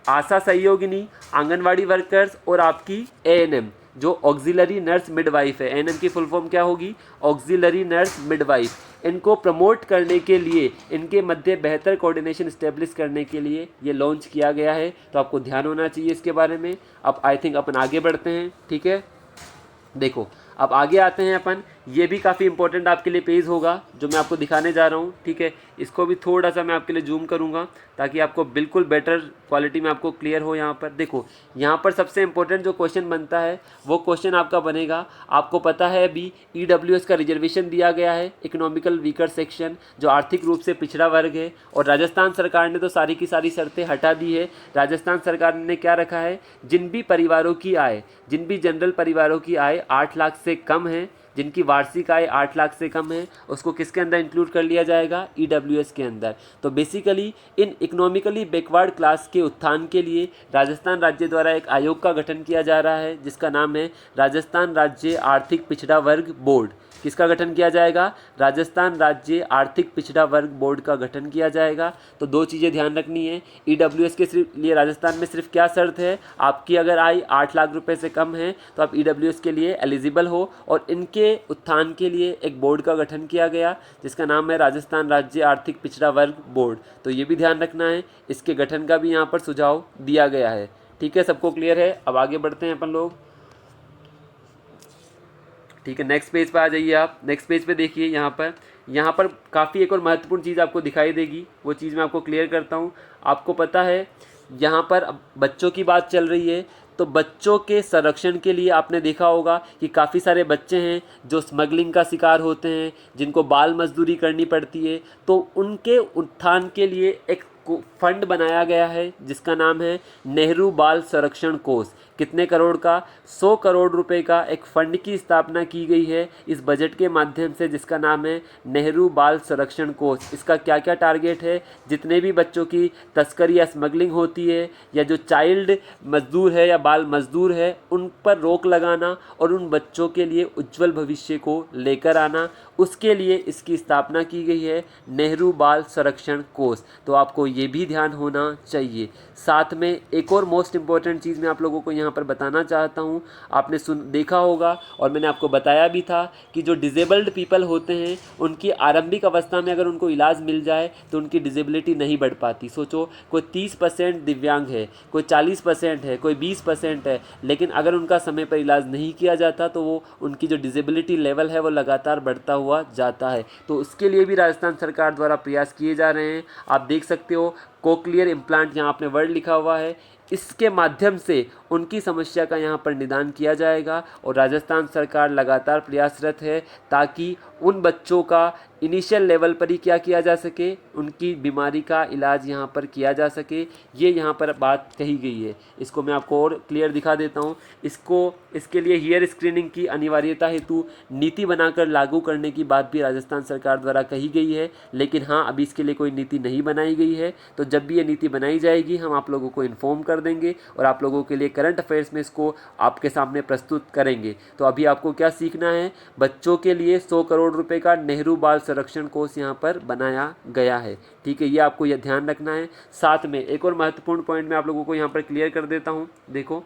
[SPEAKER 1] आशा सहयोगिनी, आंगनवाड़ी वर्कर्स और आपकी ANM जो ऑक्सिलरी नर्स मिडवाइफ है। ANM की फुल फॉर्म क्या होगी? Auxiliary nurse midwife. इनको प्रमोट करने के लिए, इनके मध्य बेहतर कोऑर्डिनेशन इस्टेब्लिश करने के लिए ये लॉन्च किया गया है। तो आपको ध्यान होना चाहिए इसके बारे में। अब आई थिंक अपन आगे बढ़ते हैं, ठीक है। देखो अब आगे आते हैं अपन, ये भी काफ़ी इंपॉर्टेंट आपके लिए पेज होगा जो मैं आपको दिखाने जा रहा हूँ, ठीक है। इसको भी थोड़ा सा मैं आपके लिए जूम करूँगा ताकि आपको बिल्कुल बेटर क्वालिटी में आपको क्लियर हो। यहाँ पर देखो, यहाँ पर सबसे इंपॉर्टेंट जो क्वेश्चन बनता है वो क्वेश्चन आपका बनेगा, आपको पता है अभी EWS का रिजर्वेशन दिया गया है, इकोनॉमिकल वीकर सेक्शन, जो आर्थिक रूप से पिछड़ा वर्ग है। और राजस्थान सरकार ने तो सारी की सारी शर्तें हटा दी है। राजस्थान सरकार ने क्या रखा है? जिन भी परिवारों की आय, जिन भी जनरल परिवारों की आय 8 लाख से कम है, जिनकी वार्षिक आय 8 लाख से कम है, उसको किसके अंदर इंक्लूड कर लिया जाएगा? EWS के अंदर। तो बेसिकली इन इकोनॉमिकली बैकवर्ड क्लास के उत्थान के लिए राजस्थान राज्य द्वारा एक आयोग का गठन किया जा रहा है, जिसका नाम है राजस्थान राज्य आर्थिक पिछड़ा वर्ग बोर्ड। किसका गठन किया जाएगा? राजस्थान राज्य आर्थिक पिछड़ा वर्ग बोर्ड का गठन किया जाएगा। तो दो चीज़ें ध्यान रखनी है, EWS के लिए राजस्थान में सिर्फ क्या शर्त है? आपकी अगर आय 8 लाख रुपए से कम है तो आप EWS के लिए एलिजिबल हो। और इनके उत्थान के लिए एक बोर्ड का गठन किया गया जिसका नाम है राजस्थान राज्य आर्थिक पिछड़ा वर्ग बोर्ड। तो ये भी ध्यान रखना है, इसके गठन का भी यहाँ पर सुझाव दिया गया है, ठीक है। सबको क्लियर है? अब आगे बढ़ते हैं अपन लोग, ठीक है। नेक्स्ट पेज पे आ जाइए आप। नेक्स्ट पेज पे देखिए, यहाँ पर काफ़ी एक और महत्वपूर्ण चीज़ आपको दिखाई देगी, वो चीज़ मैं आपको क्लियर करता हूँ। आपको पता है यहाँ पर बच्चों की बात चल रही है, तो बच्चों के संरक्षण के लिए आपने देखा होगा कि काफ़ी सारे बच्चे हैं जो स्मगलिंग का शिकार होते हैं, जिनको बाल मजदूरी करनी पड़ती है। तो उनके उत्थान के लिए एक फंड बनाया गया है जिसका नाम है नेहरू बाल संरक्षण कोष। कितने करोड़ का? 100 करोड़ रुपए का एक फंड की स्थापना की गई है इस बजट के माध्यम से, जिसका नाम है नेहरू बाल संरक्षण कोष। इसका क्या क्या टारगेट है? जितने भी बच्चों की तस्करी या स्मगलिंग होती है, या जो चाइल्ड मजदूर है या बाल मजदूर है, उन पर रोक लगाना और उन बच्चों के लिए उज्जवल भविष्य को लेकर आना, उसके लिए इसकी स्थापना की गई है नेहरू बाल संरक्षण कोष। तो आपको ये भी ध्यान होना चाहिए। साथ में एक और मोस्ट इम्पॉर्टेंट चीज़ मैं आप लोगों को यहाँ पर बताना चाहता हूँ। आपने देखा होगा और मैंने आपको बताया भी था कि जो डिसेबल्ड पीपल होते हैं उनकी आरंभिक अवस्था में अगर उनको इलाज मिल जाए तो उनकी डिसेबिलिटी नहीं बढ़ पाती। सोचो, कोई 30% दिव्यांग है, कोई 40% है, कोई 20% है, लेकिन अगर उनका समय पर इलाज नहीं किया जाता तो वो उनकी जो डिसेबिलिटी लेवल है वो लगातार बढ़ता हुआ जाता है। तो उसके लिए भी राजस्थान सरकार द्वारा प्रयास किए जा रहे हैं। आप देख सकते हो कोक्लियर इम्प्लांट, यहाँ आपने वर्ड लिखा हुआ है, इसके माध्यम से उनकी समस्या का यहाँ पर निदान किया जाएगा। और राजस्थान सरकार लगातार प्रयासरत है ताकि उन बच्चों का इनिशियल लेवल पर ही क्या किया जा सके, उनकी बीमारी का इलाज यहाँ पर किया जा सके। ये यहाँ पर बात कही गई है। इसको मैं आपको और क्लियर दिखा देता हूँ। इसके लिए हियर स्क्रीनिंग की अनिवार्यता हेतु नीति बनाकर लागू करने की बात भी राजस्थान सरकार द्वारा कही गई है, लेकिन हाँ, अभी इसके लिए कोई नीति नहीं बनाई गई है। तो जब भी ये नीति बनाई जाएगी हम आप लोगों को इन्फॉर्म कर देंगे और आप लोगों के लिए करंट अफेयर्स में इसको आपके सामने प्रस्तुत करेंगे। तो अभी आपको क्या सीखना है, बच्चों के लिए 100 करोड़ रुपए का नेहरू बाल संरक्षण कोष यहाँ पर बनाया गया है। ठीक है, ये आपको यह ध्यान रखना है। साथ में एक और महत्वपूर्ण पॉइंट मैं आप लोगों को यहाँ पर क्लियर कर देता हूँ। देखो,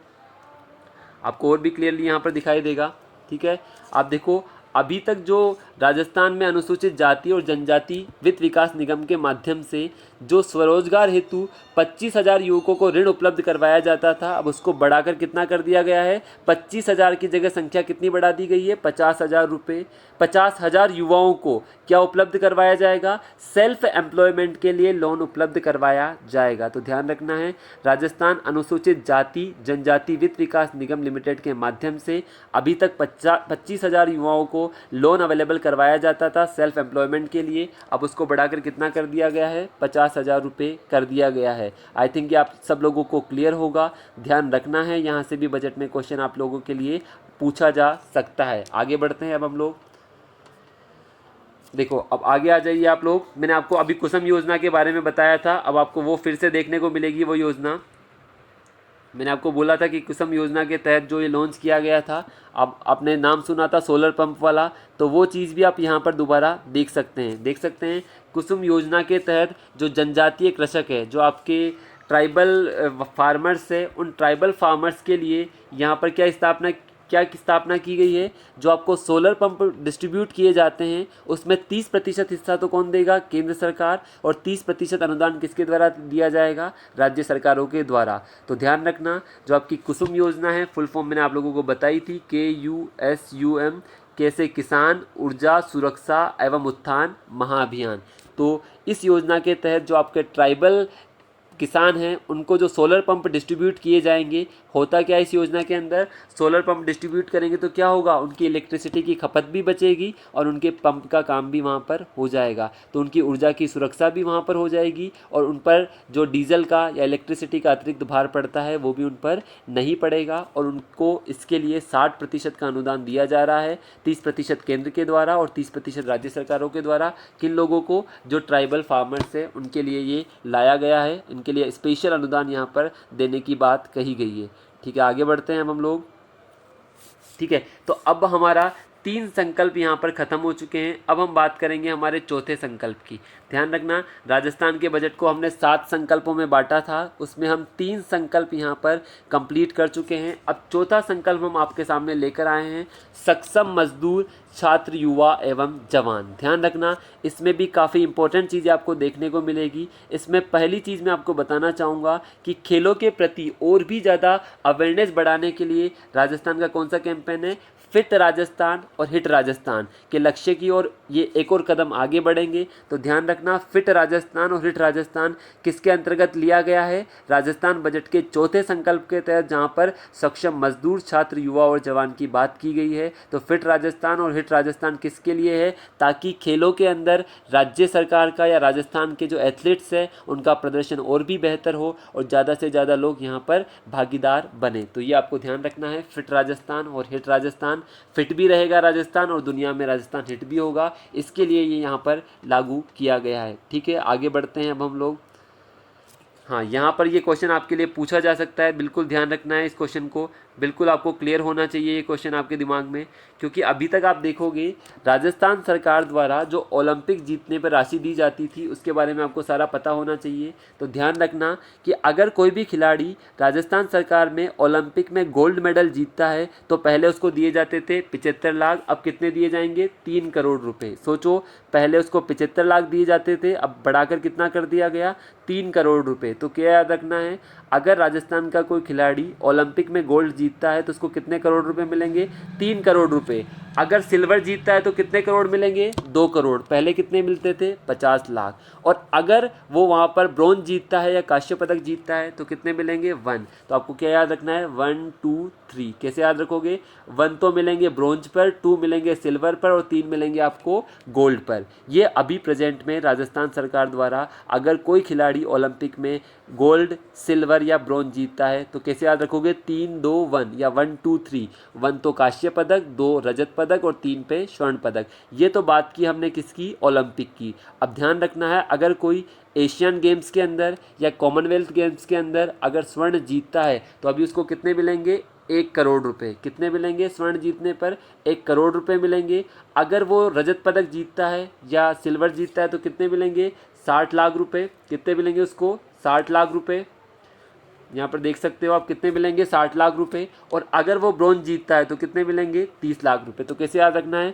[SPEAKER 1] आपको और भी क्लियरली यहाँ पर दिखाई देगा। ठीक है, आप देखो, अभी तक जो राजस्थान में अनुसूचित जाति और जनजाति वित्त विकास निगम के माध्यम से जो स्वरोजगार हेतु 25,000 युवकों को ऋण उपलब्ध करवाया जाता था, अब उसको बढ़ाकर कितना कर दिया गया है, 25,000 की जगह संख्या कितनी बढ़ा दी गई है, 50,000 रुपये। 50,000 युवाओं को क्या उपलब्ध करवाया जाएगा, सेल्फ एम्प्लॉयमेंट के लिए लोन उपलब्ध करवाया जाएगा। तो ध्यान रखना है, राजस्थान अनुसूचित जाति जनजाति वित्त विकास निगम लिमिटेड के माध्यम से अभी तक 25,000 युवाओं को लोन अवेलेबल करवाया जाता था सेल्फ एम्प्लॉयमेंट के लिए। अब उसको बढ़ाकर कितना कर दिया गया है, 50,000 रुपये कर दिया गया है। आई थिंक ये आप सब लोगों को क्लियर होगा, ध्यान रखना है। यहाँ से भी बजट में क्वेश्चन आप लोगों के लिए पूछा जा सकता है। आगे बढ़ते हैं अब हम लोग। देखो, अब आगे आ जाइए आप लोग। मैंने आपको अभी कुसुम योजना के बारे में बताया था, अब आपको वो फिर से देखने को मिलेगी वो योजना। मैंने आपको बोला था कि कुसुम योजना के तहत जो ये लॉन्च किया गया था, अब आपने नाम सुना था सोलर पंप वाला, तो वो चीज़ भी आप यहाँ पर दोबारा देख सकते हैं। कुसुम योजना के तहत जो जनजातीय कृषक है, जो आपके ट्राइबल फार्मर्स है, उन ट्राइबल फार्मर्स के लिए यहाँ पर क्या स्थापना की गई है, जो आपको सोलर पंप डिस्ट्रीब्यूट किए जाते हैं उसमें 30% हिस्सा तो कौन देगा, केंद्र सरकार, और 30% अनुदान किसके द्वारा दिया जाएगा, राज्य सरकारों के द्वारा। तो ध्यान रखना, जो आपकी कुसुम योजना है, फुल फॉर्म मैंने आप लोगों को बताई थी, KUSUM, कैसे किसान ऊर्जा सुरक्षा एवं उत्थान महाअभियान। तो इस योजना के तहत जो आपके ट्राइबल किसान हैं उनको जो सोलर पंप डिस्ट्रीब्यूट किए जाएंगे, होता क्या है इस योजना के अंदर, सोलर पंप डिस्ट्रीब्यूट करेंगे तो क्या होगा, उनकी इलेक्ट्रिसिटी की खपत भी बचेगी और उनके पंप का काम भी वहाँ पर हो जाएगा। तो उनकी ऊर्जा की सुरक्षा भी वहाँ पर हो जाएगी और उन पर जो डीजल का या इलेक्ट्रिसिटी का अतिरिक्त भार पड़ता है वो भी उन पर नहीं पड़ेगा। और उनको इसके लिए 60% का अनुदान दिया जा रहा है, 30% केंद्र के द्वारा और 30% राज्य सरकारों के द्वारा। किन लोगों को, जो ट्राइबल फार्मर्स है उनके लिए ये लाया गया है, इनके लिए स्पेशल अनुदान यहाँ पर देने की बात कही गई है। ठीक है, आगे बढ़ते हैं अब हम लोग। ठीक है, तो अब हमारा 3 संकल्प यहाँ पर खत्म हो चुके हैं। अब हम बात करेंगे हमारे चौथे संकल्प की। ध्यान रखना, राजस्थान के बजट को हमने 7 संकल्पों में बांटा था, उसमें हम 3 संकल्प यहाँ पर कंप्लीट कर चुके हैं। अब चौथा संकल्प हम आपके सामने लेकर आए हैं, सक्षम मजदूर छात्र युवा एवं जवान। ध्यान रखना, इसमें भी काफ़ी इंपॉर्टेंट चीज़ें आपको देखने को मिलेगी। इसमें पहली चीज़ मैं आपको बताना चाहूँगा कि खेलों के प्रति और भी ज़्यादा अवेयरनेस बढ़ाने के लिए राजस्थान का कौन सा कैंपेन है, फिट राजस्थान और हिट राजस्थान के लक्ष्य की ओर ये एक और कदम आगे बढ़ेंगे। तो ध्यान रखना, फिट राजस्थान और हिट राजस्थान किसके अंतर्गत लिया गया है, राजस्थान बजट के चौथे संकल्प के तहत, जहां पर सक्षम मजदूर छात्र युवा और जवान की बात की गई है। तो फिट राजस्थान और हिट राजस्थान किसके लिए है, ताकि खेलों के अंदर राज्य सरकार का या राजस्थान के जो एथलीट्स हैं उनका प्रदर्शन और भी बेहतर हो और ज़्यादा से ज़्यादा लोग यहाँ पर भागीदार बने। तो ये आपको ध्यान रखना है, फिट राजस्थान और हिट राजस्थान। फिट भी रहेगा राजस्थान और दुनिया में राजस्थान हिट भी होगा, इसके लिए ये यहाँ पर लागू किया गया है। ठीक है, आगे बढ़ते हैं अब हम लोग। हाँ, यहाँ पर ये क्वेश्चन आपके लिए पूछा जा सकता है, बिल्कुल ध्यान रखना है इस क्वेश्चन को, बिल्कुल आपको क्लियर होना चाहिए ये क्वेश्चन आपके दिमाग में, क्योंकि अभी तक आप देखोगे राजस्थान सरकार द्वारा जो ओलंपिक जीतने पर राशि दी जाती थी उसके बारे में आपको सारा पता होना चाहिए। तो ध्यान रखना कि अगर कोई भी खिलाड़ी राजस्थान सरकार में ओलंपिक में गोल्ड मेडल जीतता है तो पहले उसको दिए जाते थे 75 लाख, अब कितने दिए जाएंगे, 3 करोड़ रुपए। सोचो, पहले उसको 75 लाख दिए जाते थे, अब बढ़ाकर कितना कर दिया गया, 3 करोड़ रुपए। तो क्या याद रखना है, अगर राजस्थान का कोई खिलाड़ी ओलंपिक में गोल्ड जीतता है तो उसको कितने करोड़ रुपए मिलेंगे, 3 करोड़ रुपए। अगर सिल्वर जीतता है तो कितने करोड़ मिलेंगे, 2 करोड़। पहले कितने मिलते थे, 50 लाख। और अगर वो वहाँ पर ब्रॉन्ज जीतता है या कांस्य पदक जीतता है तो कितने मिलेंगे, 1। तो आपको क्या याद रखना है, 1 2 3। कैसे याद रखोगे, 1 तो मिलेंगे ब्रॉन्ज पर, 2 मिलेंगे सिल्वर पर और 3 मिलेंगे आपको गोल्ड पर। ये अभी प्रेजेंट में राजस्थान सरकार द्वारा अगर कोई खिलाड़ी ओलंपिक में गोल्ड, सिल्वर या ब्रॉन्ज जीतता है तो कैसे याद रखोगे, 3 2 1 या 1 2 3। 1 तो कांस्य पदक, 2 रजत पदक और 3 पे स्वर्ण पदक। ये तो बात की हमने किसकी, ओलंपिक की। अब ध्यान रखना है, अगर कोई एशियन गेम्स के अंदर या कॉमनवेल्थ गेम्स के अंदर अगर स्वर्ण जीतता है तो अभी उसको कितने मिलेंगे, 1 करोड़ रुपए। कितने मिलेंगे स्वर्ण जीतने पर, 1 करोड़ रुपए मिलेंगे। अगर वो रजत पदक जीतता है या सिल्वर जीतता है तो कितने मिलेंगे, 60 लाख रुपए। कितने मिलेंगे उसको, 60 लाख रुपए। यहाँ पर देख सकते हो आप कितने मिलेंगे, 60 लाख रुपए। और अगर वो ब्रॉन्ज जीतता है तो कितने मिलेंगे, 30 लाख रुपए। तो कैसे याद रखना है,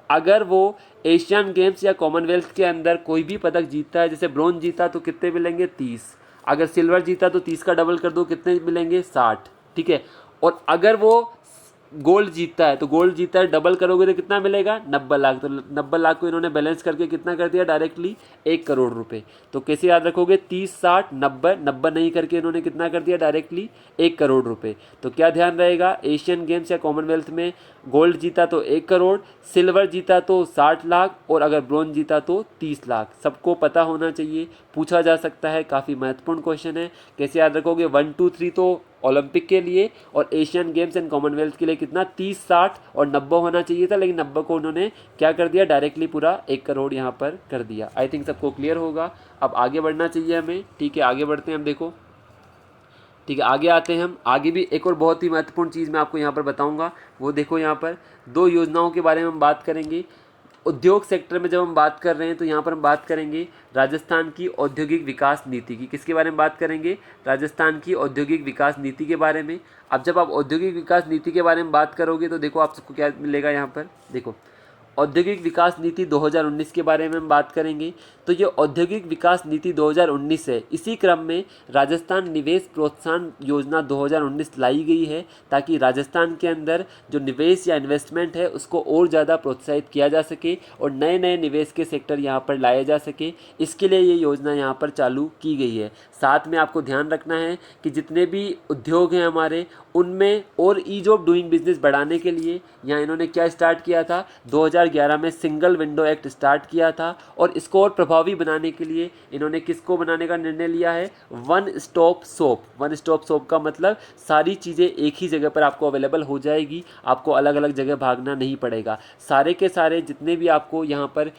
[SPEAKER 1] अगर वो एशियन गेम्स या कॉमनवेल्थ के अंदर कोई भी पदक जीतता है, जैसे ब्रॉन्ज जीता तो कितने मिलेंगे, 30। अगर सिल्वर जीता तो 30 का डबल कर दो, कितने मिलेंगे, 60। ठीक है। और अगर वो गोल्ड जीतता है तो गोल्ड जीतता है, डबल करोगे तो कितना मिलेगा, 90 लाख। तो 90 लाख को इन्होंने बैलेंस करके कितना कर दिया, डायरेक्टली 1 करोड़ रुपए। तो कैसे याद रखोगे, 30 60 90, 90 नहीं करके इन्होंने कितना कर दिया, डायरेक्टली 1 करोड़ रुपए। तो क्या ध्यान रहेगा, एशियन गेम्स या कॉमनवेल्थ में गोल्ड जीता तो 1 करोड़, सिल्वर जीता तो 60 लाख और अगर ब्रॉन्ज जीता तो 30 लाख। सबको पता होना चाहिए, पूछा जा सकता है, काफ़ी महत्वपूर्ण क्वेश्चन है। कैसे याद रखोगे, 1 2 3 तो ओलंपिक के लिए और एशियन गेम्स एंड कॉमनवेल्थ के लिए कितना, 30 60 और 90 होना चाहिए था, लेकिन 90 को उन्होंने क्या कर दिया, डायरेक्टली पूरा 1 करोड़ यहाँ पर कर दिया। आई थिंक सबको क्लियर होगा। अब आगे बढ़ना चाहिए हमें, ठीक है, आगे बढ़ते हैं हम। देखो, ठीक है, आगे आते हैं हम। आगे भी एक और बहुत ही महत्वपूर्ण चीज़ मैं आपको यहाँ पर बताऊँगा, वो देखो यहाँ पर 2 योजनाओं के बारे में हम बात करेंगे। उद्योग सेक्टर में जब हम बात कर रहे हैं तो यहाँ पर हम बात करेंगे राजस्थान की औद्योगिक विकास नीति की। किसके बारे में बात करेंगे, राजस्थान की औद्योगिक विकास नीति के बारे में। अब जब आप औद्योगिक विकास नीति के बारे में बात करोगे तो देखो आप सबको क्या मिलेगा, यहाँ पर देखो औद्योगिक विकास नीति 2019 के बारे में हम बात करेंगे। तो ये औद्योगिक विकास नीति 2019 है, इसी क्रम में राजस्थान निवेश प्रोत्साहन योजना 2019 लाई गई है, ताकि राजस्थान के अंदर जो निवेश या इन्वेस्टमेंट है उसको और ज़्यादा प्रोत्साहित किया जा सके और नए नए निवेश के सेक्टर यहाँ पर लाए जा सके। इसके लिए ये योजना यहाँ पर चालू की गई है। साथ में आपको ध्यान रखना है कि जितने भी उद्योग हैं हमारे, उनमें और ईज ऑफ डूइंग बिजनेस बढ़ाने के लिए यहाँ इन्होंने क्या स्टार्ट किया था, 2011 में सिंगल विंडो एक्ट स्टार्ट किया था। और इसको और प्रभावी बनाने के लिए इन्होंने किसको बनाने का निर्णय लिया है, one stop shop. One stop shop का मतलब सारी चीज़ें एक ही जगह पर आपको अवेलेबल हो जाएगी, आपको अलग अलग जगह भागना नहीं पड़ेगा। सारे के सारे जितने भी आपको यहाँ पर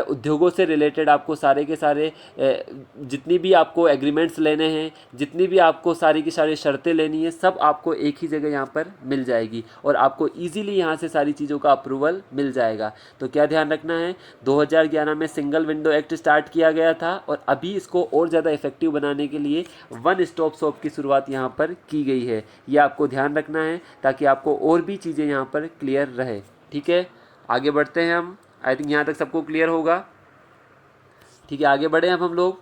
[SPEAKER 1] उद्योगों से रिलेटेड आपको सारे के सारे जितनी भी आपको एग्रीमेंट्स लेने हैं, जितनी भी आपको सारी की सारी शर्तें लेनी है, सब आपको एक ही जगह यहाँ पर मिल जाएगी और आपको इजीली यहाँ से सारी चीज़ों का अप्रूवल मिल जाएगा। तो क्या ध्यान रखना है, 2011 में सिंगल विंडो एक्ट स्टार्ट किया गया था और अभी इसको और ज़्यादा इफेक्टिव बनाने के लिए वन स्टॉप शॉप की शुरुआत यहाँ पर की गई है। ये आपको ध्यान रखना है ताकि आपको और भी चीज़ें यहाँ पर क्लियर रहे। ठीक है, आगे बढ़ते हैं हम। आई थिंक यहाँ तक सबको क्लियर होगा। ठीक है, आगे बढ़े अब हम लोग।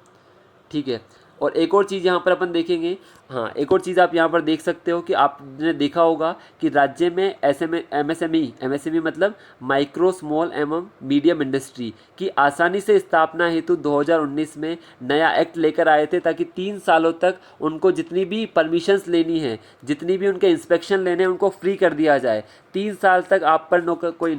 [SPEAKER 1] ठीक है, और एक और चीज़ यहाँ पर अपन देखेंगे। हाँ, एक और चीज़ आप यहाँ पर देख सकते हो कि आपने देखा होगा कि राज्य में एमएसएमई मतलब माइक्रो स्मॉल एवं मीडियम इंडस्ट्री की आसानी से स्थापना हेतु 2019 में नया एक्ट लेकर आए थे, ताकि 3 सालों तक उनको जितनी भी परमिशंस लेनी है, जितनी भी उनके इंस्पेक्शन लेने हैं, उनको फ्री कर दिया जाए। 3 साल तक आप पर न कोई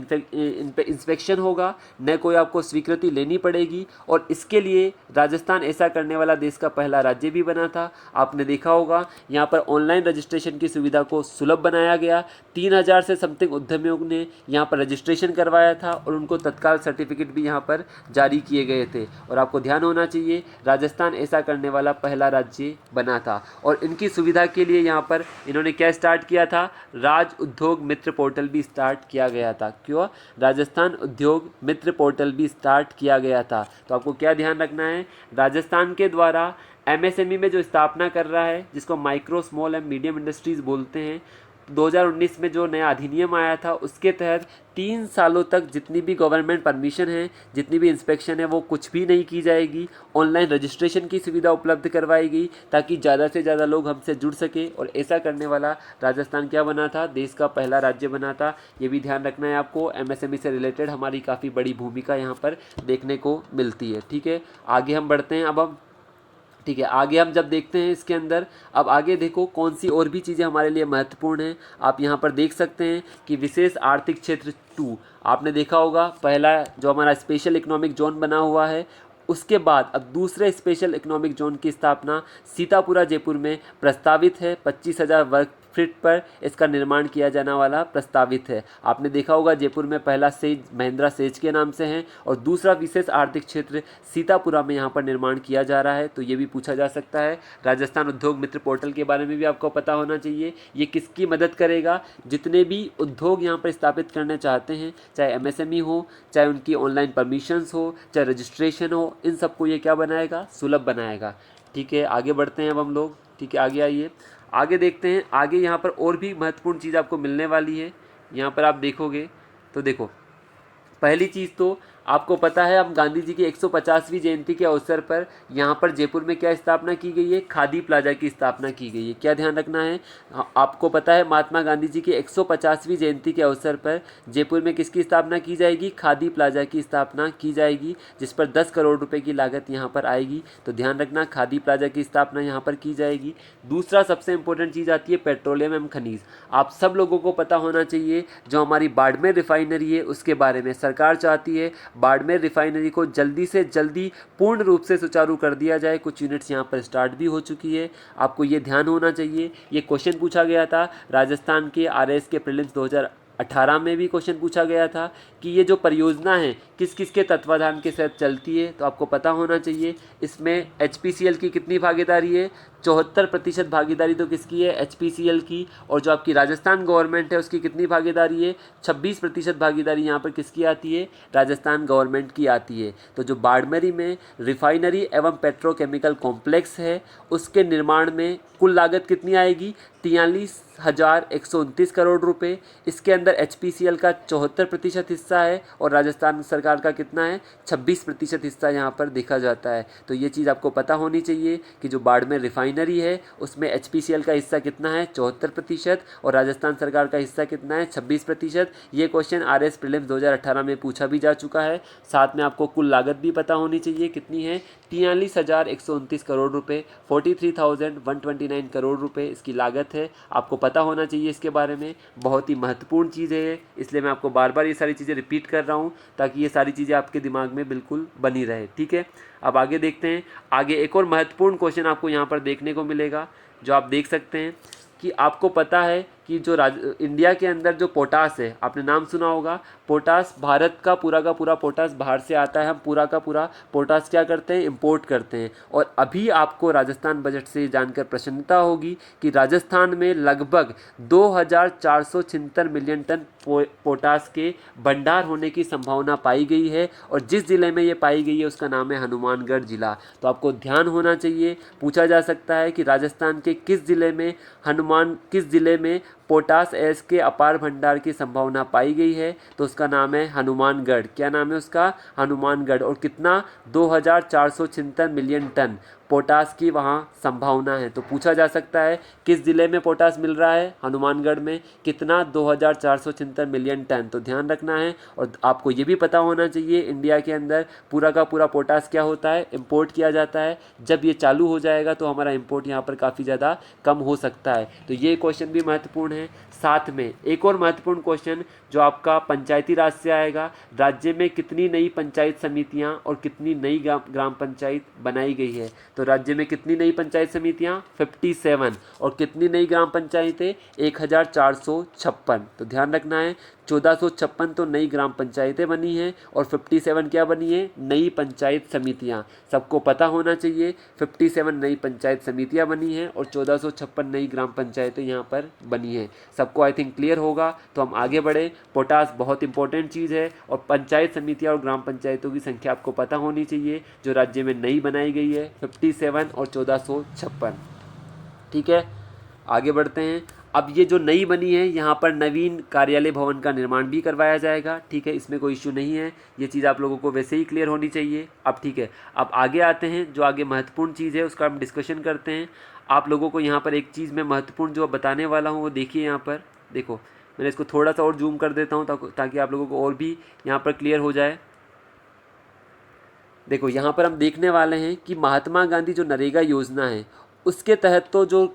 [SPEAKER 1] इंस्पेक्शन होगा, न कोई आपको स्वीकृति लेनी पड़ेगी। और इसके लिए राजस्थान ऐसा करने वाला देश का पहला राज्य भी बना था। आपने देखा होगा यहाँ पर ऑनलाइन रजिस्ट्रेशन की सुविधा को सुलभ बनाया गया। 3000 से समथिंग उद्यमियों ने यहाँ पर रजिस्ट्रेशन करवाया था और उनको तत्काल सर्टिफिकेट भी यहाँ पर जारी किए गए थे। और आपको ध्यान होना चाहिए, राजस्थान ऐसा करने वाला पहला राज्य बना था। और इनकी सुविधा के लिए यहाँ पर इन्होंने क्या स्टार्ट किया था, राज उद्योग मित्र पोर्टल भी स्टार्ट किया गया था। क्यों, राजस्थान उद्योग मित्र पोर्टल भी स्टार्ट किया गया था। तो आपको क्या ध्यान रखना है, राजस्थान के द्वारा एमएसएमई में जो स्थापना कर रहा है, जिसको micro small and medium industries बोलते हैं, 2019 में जो नया अधिनियम आया था उसके तहत 3 सालों तक जितनी भी गवर्नमेंट परमिशन है, जितनी भी इंस्पेक्शन है, वो कुछ भी नहीं की जाएगी। ऑनलाइन रजिस्ट्रेशन की सुविधा उपलब्ध करवाई गई ताकि ज़्यादा से ज़्यादा लोग हमसे जुड़ सके। और ऐसा करने वाला राजस्थान क्या बना था, देश का पहला राज्य बना था। ये भी ध्यान रखना है आपको। एमएसएमई से रिलेटेड हमारी काफ़ी बड़ी भूमिका यहाँ पर देखने को मिलती है। ठीक है, आगे हम बढ़ते हैं। अब हम ठीक है, आगे हम जब देखते हैं इसके अंदर, अब आगे देखो कौन सी और भी चीज़ें हमारे लिए महत्वपूर्ण हैं। आप यहाँ पर देख सकते हैं कि विशेष आर्थिक क्षेत्र 2, आपने देखा होगा पहला जो हमारा स्पेशल इकोनॉमिक जोन बना हुआ है, उसके बाद अब दूसरे स्पेशल इकोनॉमिक जोन की स्थापना सीतापुरा जयपुर में प्रस्तावित है। 25,000 वर्ग फीट पर इसका निर्माण किया जाने वाला प्रस्तावित है। आपने देखा होगा जयपुर में पहला सेज महिंद्रा सेज के नाम से है और दूसरा विशेष आर्थिक क्षेत्र सीतापुरा में यहाँ पर निर्माण किया जा रहा है। तो ये भी पूछा जा सकता है। राजस्थान उद्योग मित्र पोर्टल के बारे में भी आपको पता होना चाहिए। ये किसकी मदद करेगा, जितने भी उद्योग यहाँ पर स्थापित करना चाहते हैं, चाहे एमएसएमई हो, चाहे उनकी ऑनलाइन परमिशंस हो, चाहे रजिस्ट्रेशन हो, इन सबको ये क्या बनाएगा, सुलभ बनाएगा। ठीक है, आगे बढ़ते हैं अब हम लोग। ठीक है, आगे आइए, आगे देखते हैं। आगे यहाँ पर और भी महत्वपूर्ण चीज़ आपको मिलने वाली है। यहाँ पर आप देखोगे तो देखो, पहली चीज़ तो आपको पता है, हम गांधी जी की 150वीं जयंती के अवसर पर यहाँ पर जयपुर में क्या स्थापना की गई है, खादी प्लाजा की स्थापना की गई है। क्या ध्यान रखना है, आपको पता है महात्मा गांधी जी की 150वीं जयंती के अवसर पर जयपुर में किसकी स्थापना की जाएगी, खादी प्लाजा की स्थापना की जाएगी, जिस पर 10 करोड़ रुपए की लागत यहाँ पर आएगी। तो ध्यान रखना, खादी प्लाजा की स्थापना यहाँ पर की जाएगी। दूसरा सबसे इंपॉर्टेंट चीज़ आती है पेट्रोलियम एवं खनिज। आप सब लोगों को पता होना चाहिए, जो हमारी बाड़मेर रिफाइनरी है उसके बारे में सरकार चाहती है बाड़मेर रिफाइनरी को जल्दी से जल्दी पूर्ण रूप से सुचारू कर दिया जाए। कुछ यूनिट्स यहाँ पर स्टार्ट भी हो चुकी है, आपको ये ध्यान होना चाहिए। ये क्वेश्चन पूछा गया था राजस्थान के आरएएस के प्रीलिम्स 2018 में भी क्वेश्चन पूछा गया था कि ये जो परियोजना है किस किस के तत्वाधान के साथ चलती है। तो आपको पता होना चाहिए इसमें एचपीसीएल की कितनी भागीदारी है, 74% भागीदारी तो किसकी है, एचपीसीएल की। और जो आपकी राजस्थान गवर्नमेंट है उसकी कितनी भागीदारी है, 26% भागीदारी यहाँ पर किसकी आती है, राजस्थान गवर्नमेंट की आती है। तो जो बाड़मेरी में रिफाइनरी एवं पेट्रोकेमिकल कॉम्प्लेक्स है उसके निर्माण में कुल लागत कितनी आएगी, 43,129 करोड़ रुपए। इसके अंदर एचपीसीएल का 74% हिस्सा है और राजस्थान सरकार का कितना है, 26% हिस्सा यहाँ पर देखा जाता है। तो ये चीज़ आपको पता होनी चाहिए कि जो बाड़मेर रिफाइनरी है उसमें एचपीसीएल का हिस्सा कितना है, 74% और राजस्थान सरकार का हिस्सा कितना है, 26%। ये क्वेश्चन आरएएस प्रीलिम्स 2018 में पूछा भी जा चुका है। साथ में आपको कुल लागत भी पता होनी चाहिए कितनी है, 43,129 करोड़ रुपए, 43,129 करोड़ रुपए इसकी लागत है। आपको पता होना चाहिए इसके बारे में, बहुत ही महत्वपूर्ण चीज़ है, इसलिए मैं आपको बार बार ये सारी चीज़ें रिपीट कर रहा हूँ ताकि ये सारी चीज़ें आपके दिमाग में बिल्कुल बनी रहे। ठीक है, अब आगे देखते हैं। आगे एक और महत्वपूर्ण क्वेश्चन आपको यहाँ पर देखने को मिलेगा, जो आप देख सकते हैं कि आपको पता है कि जो इंडिया के अंदर जो पोटास है, आपने नाम सुना होगा पोटास, भारत का पूरा पोटास बाहर से आता है। हम पूरा का पूरा पोटास क्या करते हैं, इंपोर्ट करते हैं। और अभी आपको राजस्थान बजट से जानकर प्रसन्नता होगी कि राजस्थान में लगभग 2,476 मिलियन टन पोटास के भंडार होने की संभावना पाई गई है। और जिस ज़िले में ये पाई गई है उसका नाम है हनुमानगढ़ जिला। तो आपको ध्यान होना चाहिए, पूछा जा सकता है कि राजस्थान के किस ज़िले में पोटास एस के अपार भंडार की संभावना पाई गई है। तो उसका नाम है हनुमानगढ़। क्या नाम है उसका, हनुमानगढ़। और कितना, 2,476 मिलियन टन पोटास की वहाँ संभावना है। तो पूछा जा सकता है किस ज़िले में पोटास मिल रहा है, हनुमानगढ़ में। कितना, 2,476 मिलियन टन। तो ध्यान रखना है। और आपको ये भी पता होना चाहिए इंडिया के अंदर पूरा का पूरा पोटास क्या होता है, इंपोर्ट किया जाता है। जब ये चालू हो जाएगा तो हमारा इंपोर्ट यहाँ पर काफ़ी ज़्यादा कम हो सकता है। तो ये क्वेश्चन भी महत्वपूर्ण है। साथ में एक और महत्वपूर्ण क्वेश्चन जो आपका पंचायती राज से आएगा, राज्य में कितनी नई पंचायत समितियां और कितनी नई ग्राम पंचायत बनाई गई है। तो राज्य में कितनी नई पंचायत समितियाँ 57 और कितनी नई ग्राम पंचायतें 1456। तो ध्यान रखना है 1456 तो नई ग्राम पंचायतें बनी हैं और 57 क्या बनी है नई पंचायत समितियां। सबको पता होना चाहिए 57 नई पंचायत समितियां बनी हैं और 1456 नई ग्राम पंचायतें यहां पर बनी हैं। सबको आई थिंक क्लियर होगा। तो हम आगे बढ़े। पोटास बहुत इंपॉर्टेंट चीज़ है और पंचायत समितियां और ग्राम पंचायतों की संख्या आपको पता होनी चाहिए जो राज्य में नई बनाई गई है 57 और 1456। ठीक है, आगे बढ़ते हैं। अब ये जो नई बनी है यहाँ पर नवीन कार्यालय भवन का निर्माण भी करवाया जाएगा। ठीक है, इसमें कोई इश्यू नहीं है, ये चीज़ आप लोगों को वैसे ही क्लियर होनी चाहिए। अब ठीक है, अब आगे आते हैं। जो आगे महत्वपूर्ण चीज़ है उसका हम डिस्कशन करते हैं। आप लोगों को यहाँ पर एक चीज़ मैं महत्वपूर्ण जो बताने वाला हूँ वो देखिए। यहाँ पर देखो, मैंने इसको थोड़ा सा और जूम कर देता हूँ ताकि आप लोगों को और भी यहाँ पर क्लियर हो जाए। देखो, यहाँ पर हम देखने वाले हैं कि महात्मा गांधी जो नरेगा योजना है उसके तहत तो जो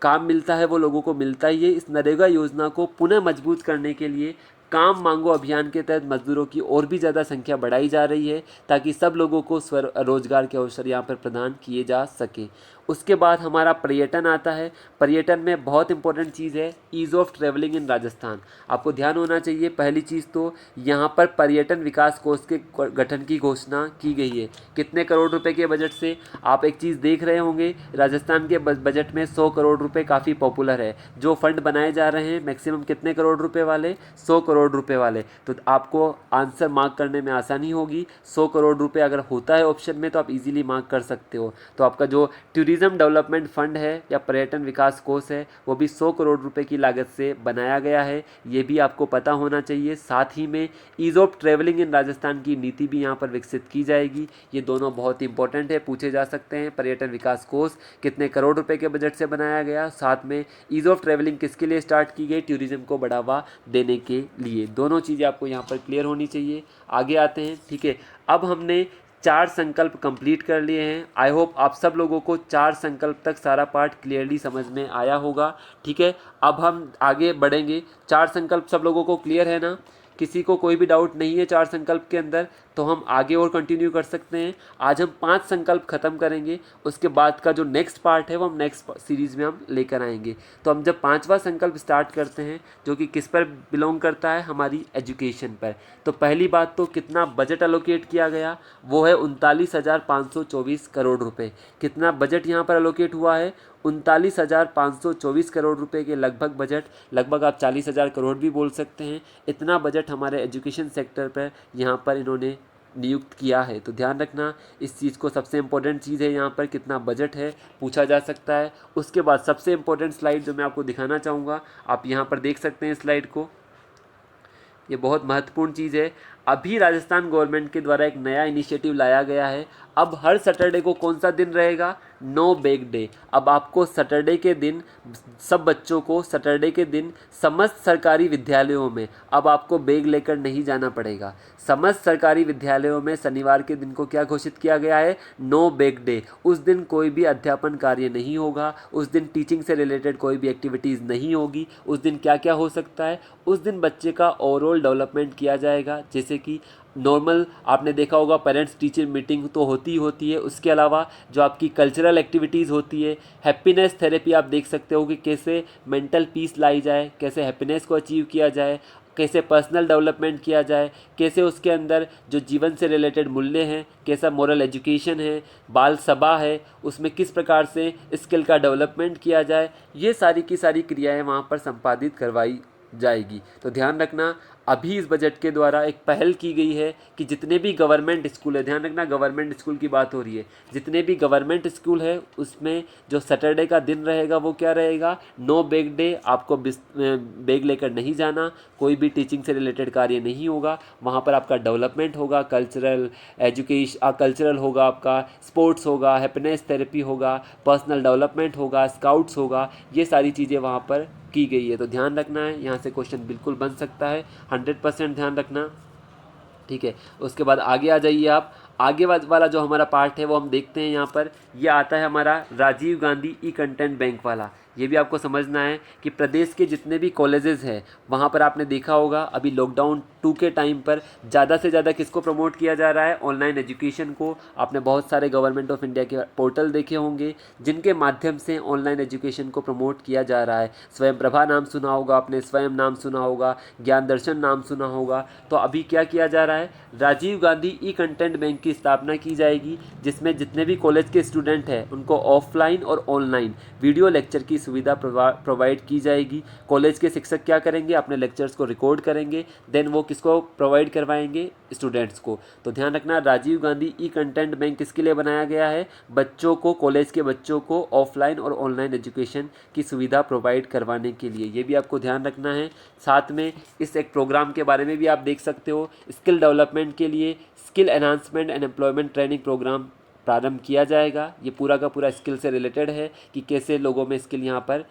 [SPEAKER 1] काम मिलता है वो लोगों को मिलता ही है। इस नरेगा योजना को पुनः मजबूत करने के लिए काम मांगो अभियान के तहत मजदूरों की और भी ज़्यादा संख्या बढ़ाई जा रही है ताकि सब लोगों को रोजगार के अवसर यहाँ पर प्रदान किए जा सके। उसके बाद हमारा पर्यटन आता है। पर्यटन में बहुत इंपॉर्टेंट चीज़ है ease of travelling in Rajasthan. आपको ध्यान होना चाहिए, पहली चीज़ तो यहाँ पर पर्यटन विकास कोष के गठन की घोषणा की गई है। कितने करोड़ रुपए के बजट से? आप एक चीज़ देख रहे होंगे, राजस्थान के बजट में 100 करोड़ रुपए काफ़ी पॉपुलर है। जो फंड बनाए जा रहे हैं मैक्सिमम कितने करोड़ रुपए वाले? 100 करोड़ रुपए वाले। तो आपको आंसर मार्क करने में आसानी होगी। 100 करोड़ रुपए अगर होता है ऑप्शन में तो आप इजीली मार्क कर सकते हो। तो आपका जो टूरिज्म डेवलपमेंट फंड है या पर्यटन विकास कोष है वो भी 100 करोड़ रुपए की लागत से बनाया गया है, ये भी आपको पता होना चाहिए। साथ ही में ease of travelling in Rajasthan की नीति भी यहाँ पर विकसित की जाएगी। ये दोनों बहुत इंपॉर्टेंट है, पूछे जा सकते हैं। पर्यटन विकास कोष कितने करोड़ रुपए के बजट से बनाया गया, साथ में ईज़ ऑफ ट्रैवलिंग किसके लिए स्टार्ट की गई? टूरिज्म को बढ़ावा देने के लिए। दोनों चीज़ें आपको यहाँ पर क्लियर होनी चाहिए। आगे आते हैं। ठीक है, अब हमने 4 संकल्प कंप्लीट कर लिए हैं। आई होप आप सब लोगों को 4 संकल्प तक सारा पार्ट क्लियरली समझ में आया होगा। ठीक है, अब हम आगे बढ़ेंगे। 4 संकल्प सब लोगों को क्लियर है ना? किसी को कोई भी डाउट नहीं है 4 संकल्प के अंदर? तो हम आगे और कंटिन्यू कर सकते हैं। आज हम 5 संकल्प खत्म करेंगे, उसके बाद का जो नेक्स्ट पार्ट है वो हम नेक्स्ट सीरीज़ में हम लेकर आएंगे। तो हम जब 5वां संकल्प स्टार्ट करते हैं जो कि किस पर बिलोंग करता है? हमारी एजुकेशन पर। तो पहली बात तो कितना बजट एलोकेट किया गया? वो है 39,524 करोड़ रुपए। कितना बजट यहाँ पर एलोकेट हुआ है? 39,524 करोड़ रुपए के लगभग बजट, लगभग आप 40,000 करोड़ भी बोल सकते हैं। इतना बजट हमारे एजुकेशन सेक्टर पर यहाँ पर इन्होंने नियुक्त किया है। तो ध्यान रखना इस चीज़ को, सबसे इम्पोर्टेंट चीज़ है यहाँ पर कितना बजट है पूछा जा सकता है। उसके बाद सबसे इम्पोर्टेंट स्लाइड जो मैं आपको दिखाना चाहूँगा, आप यहाँ पर देख सकते हैं स्लाइड को, ये बहुत महत्वपूर्ण चीज़ है। अभी राजस्थान गवर्नमेंट के द्वारा एक नया इनिशिएटिव लाया गया है। अब हर सैटरडे को कौन सा दिन रहेगा? No bag day. अब आपको सैटरडे के दिन, सब बच्चों को सैटरडे के दिन समस्त सरकारी विद्यालयों में अब आपको बैग लेकर नहीं जाना पड़ेगा। समस्त सरकारी विद्यालयों में शनिवार के दिन को क्या घोषित किया गया है? No bag day. उस दिन कोई भी अध्यापन कार्य नहीं होगा, उस दिन टीचिंग से रिलेटेड कोई भी एक्टिविटीज़ नहीं होगी। उस दिन क्या क्या हो सकता है? उस दिन बच्चे का ओवरऑल डेवलपमेंट किया जाएगा। जैसे कि नॉर्मल आपने देखा होगा पेरेंट्स टीचर मीटिंग तो होती है, उसके अलावा जो आपकी कल्चरल एक्टिविटीज़ होती है, हैप्पीनेस थेरेपी आप देख सकते हो कि कैसे मेंटल पीस लाई जाए, कैसे हैप्पीनेस को अचीव किया जाए, कैसे पर्सनल डेवलपमेंट किया जाए, कैसे उसके अंदर जो जीवन से रिलेटेड मूल्य हैं, कैसा मॉरल एजुकेशन है, बाल सभा है, उसमें किस प्रकार से स्किल का डेवलपमेंट किया जाए, ये सारी की सारी क्रियाएं वहाँ पर संपादित करवाई जाएगी। तो ध्यान रखना अभी इस बजट के द्वारा एक पहल की गई है कि जितने भी गवर्नमेंट स्कूल है, ध्यान रखना गवर्नमेंट स्कूल की बात हो रही है, जितने भी गवर्नमेंट स्कूल है उसमें जो सैटरडे का दिन रहेगा वो क्या रहेगा? No bag day. आपको बैग लेकर नहीं जाना, कोई भी टीचिंग से रिलेटेड कार्य नहीं होगा। वहाँ पर आपका डेवलपमेंट होगा, कल्चरल एजुकेशन, कल्चरल होगा, आपका स्पोर्ट्स होगा, हैप्पीनेस थेरेपी होगा, पर्सनल डेवलपमेंट होगा, स्काउट्स होगा, ये सारी चीज़ें वहाँ पर की गई है। तो ध्यान रखना है, यहाँ से क्वेश्चन बिल्कुल बन सकता है, 100% ध्यान रखना। ठीक है, उसके बाद आगे आ जाइए आप। आगे वाला जो हमारा पार्ट है वो हम देखते हैं। यहाँ पर ये आता है हमारा राजीव गांधी ई कंटेंट बैंक वाला। ये भी आपको समझना है कि प्रदेश के जितने भी कॉलेजेस हैं वहाँ पर आपने देखा होगा अभी लॉकडाउन 2 के टाइम पर ज़्यादा से ज़्यादा किसको प्रमोट किया जा रहा है, ऑनलाइन एजुकेशन को। आपने बहुत सारे गवर्नमेंट ऑफ इंडिया के पोर्टल देखे होंगे जिनके माध्यम से ऑनलाइन एजुकेशन को प्रमोट किया जा रहा है। स्वयं प्रभा नाम सुना होगा आपने, स्वयं नाम सुना होगा, ज्ञान दर्शन नाम सुना होगा। तो अभी क्या किया जा रहा है, राजीव गांधी ई कंटेंट बैंक की स्थापना की जाएगी जिसमें जितने भी कॉलेज के स्टूडेंट हैं उनको ऑफलाइन और ऑनलाइन वीडियो लेक्चर की सुविधा प्रोवाइड की जाएगी। कॉलेज के शिक्षक क्या करेंगे, अपने लेक्चर्स को रिकॉर्ड करेंगे, देन वो किसको प्रोवाइड करवाएंगे, स्टूडेंट्स को। तो ध्यान रखना, राजीव गांधी ई कंटेंट बैंक किसके लिए बनाया गया है, बच्चों को, कॉलेज के बच्चों को ऑफलाइन और ऑनलाइन एजुकेशन की सुविधा प्रोवाइड करवाने के लिए। ये भी आपको ध्यान रखना है। साथ में इस एक प्रोग्राम के बारे में भी आप देख सकते हो, स्किल डेवलपमेंट के लिए skill enhancement and employment training programme प्रारंभ किया जाएगा। ये पूरा का पूरा स्किल से रिलेटेड है कि कैसे लोगों में स्किल यहाँ पर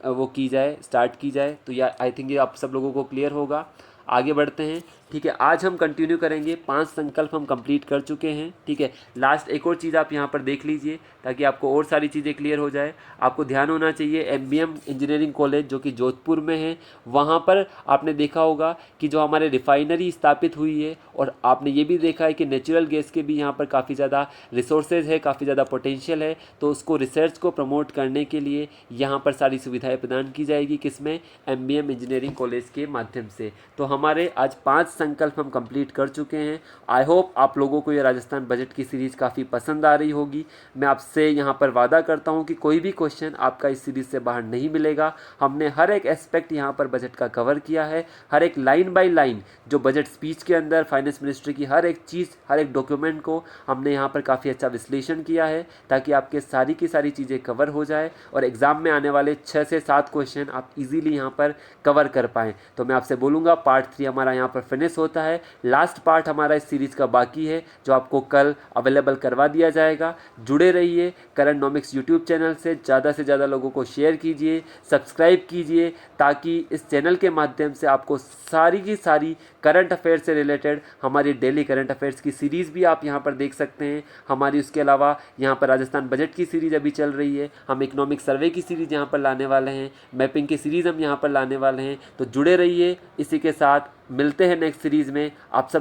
[SPEAKER 1] वो की जाए, स्टार्ट की जाए। तो या आई थिंक ये आप सब लोगों को क्लियर होगा। आगे बढ़ते हैं। ठीक है, आज हम कंटिन्यू करेंगे। 5 संकल्प हम कंप्लीट कर चुके हैं। ठीक है, लास्ट एक और चीज़ आप यहाँ पर देख लीजिए ताकि आपको और सारी चीज़ें क्लियर हो जाए। आपको ध्यान होना चाहिए एमबीएम इंजीनियरिंग कॉलेज जो कि जोधपुर में है, वहाँ पर आपने देखा होगा कि जो हमारे रिफाइनरी स्थापित हुई है, और आपने ये भी देखा है कि नेचुरल गैस के भी यहाँ पर काफ़ी ज़्यादा रिसोर्सेज है, काफ़ी ज़्यादा पोटेंशियल है। तो उसको रिसर्च को प्रमोट करने के लिए यहाँ पर सारी सुविधाएँ प्रदान की जाएगी, किसमें, एमबीएम इंजीनियरिंग कॉलेज के माध्यम से। तो हमारे आज 5 संकल्प हम कंप्लीट कर चुके हैं। आई होप आप लोगों को ये राजस्थान बजट की सीरीज़ काफ़ी पसंद आ रही होगी। मैं आपसे यहाँ पर वादा करता हूँ कि कोई भी क्वेश्चन आपका इस सीरीज़ से बाहर नहीं मिलेगा। हमने हर एक एस्पेक्ट यहाँ पर बजट का कवर किया है, हर एक लाइन बाय लाइन जो बजट स्पीच के अंदर फाइनेंस मिनिस्ट्री की हर एक चीज़, हर एक डॉक्यूमेंट को हमने यहाँ पर काफ़ी अच्छा विश्लेषण किया है ताकि आपके सारी की सारी चीज़ें कवर हो जाए और एग्ज़ाम में आने वाले 6 से 7 क्वेश्चन आप इजीली यहाँ पर कवर कर पाएँ। तो मैं आपसे बोलूँगा पार्ट 3 हमारा यहाँ पर फिनिश होता है। लास्ट पार्ट हमारा इस सीरीज़ का बाकी है जो आपको कल अवेलेबल करवा दिया जाएगा। जुड़े रहिए करंटनॉमिक्स यूट्यूब चैनल से ज़्यादा लोगों को शेयर कीजिए, सब्सक्राइब कीजिए ताकि इस चैनल के माध्यम से आपको सारी की सारी करंट अफेयर से रिलेटेड हमारी डेली करंट अफेयर्स की सीरीज़ भी आप यहाँ पर देख सकते हैं। हमारी उसके अलावा यहाँ पर राजस्थान बजट की सीरीज़ अभी चल रही है, हम इकोनॉमिक सर्वे की सीरीज़ यहाँ पर लाने वाले हैं, मैपिंग की सीरीज़ हम यहाँ पर लाने वाले हैं। तो जुड़े रहिए। इसी के साथ मिलते हैं नेक्स्ट सीरीज़ में। आप सब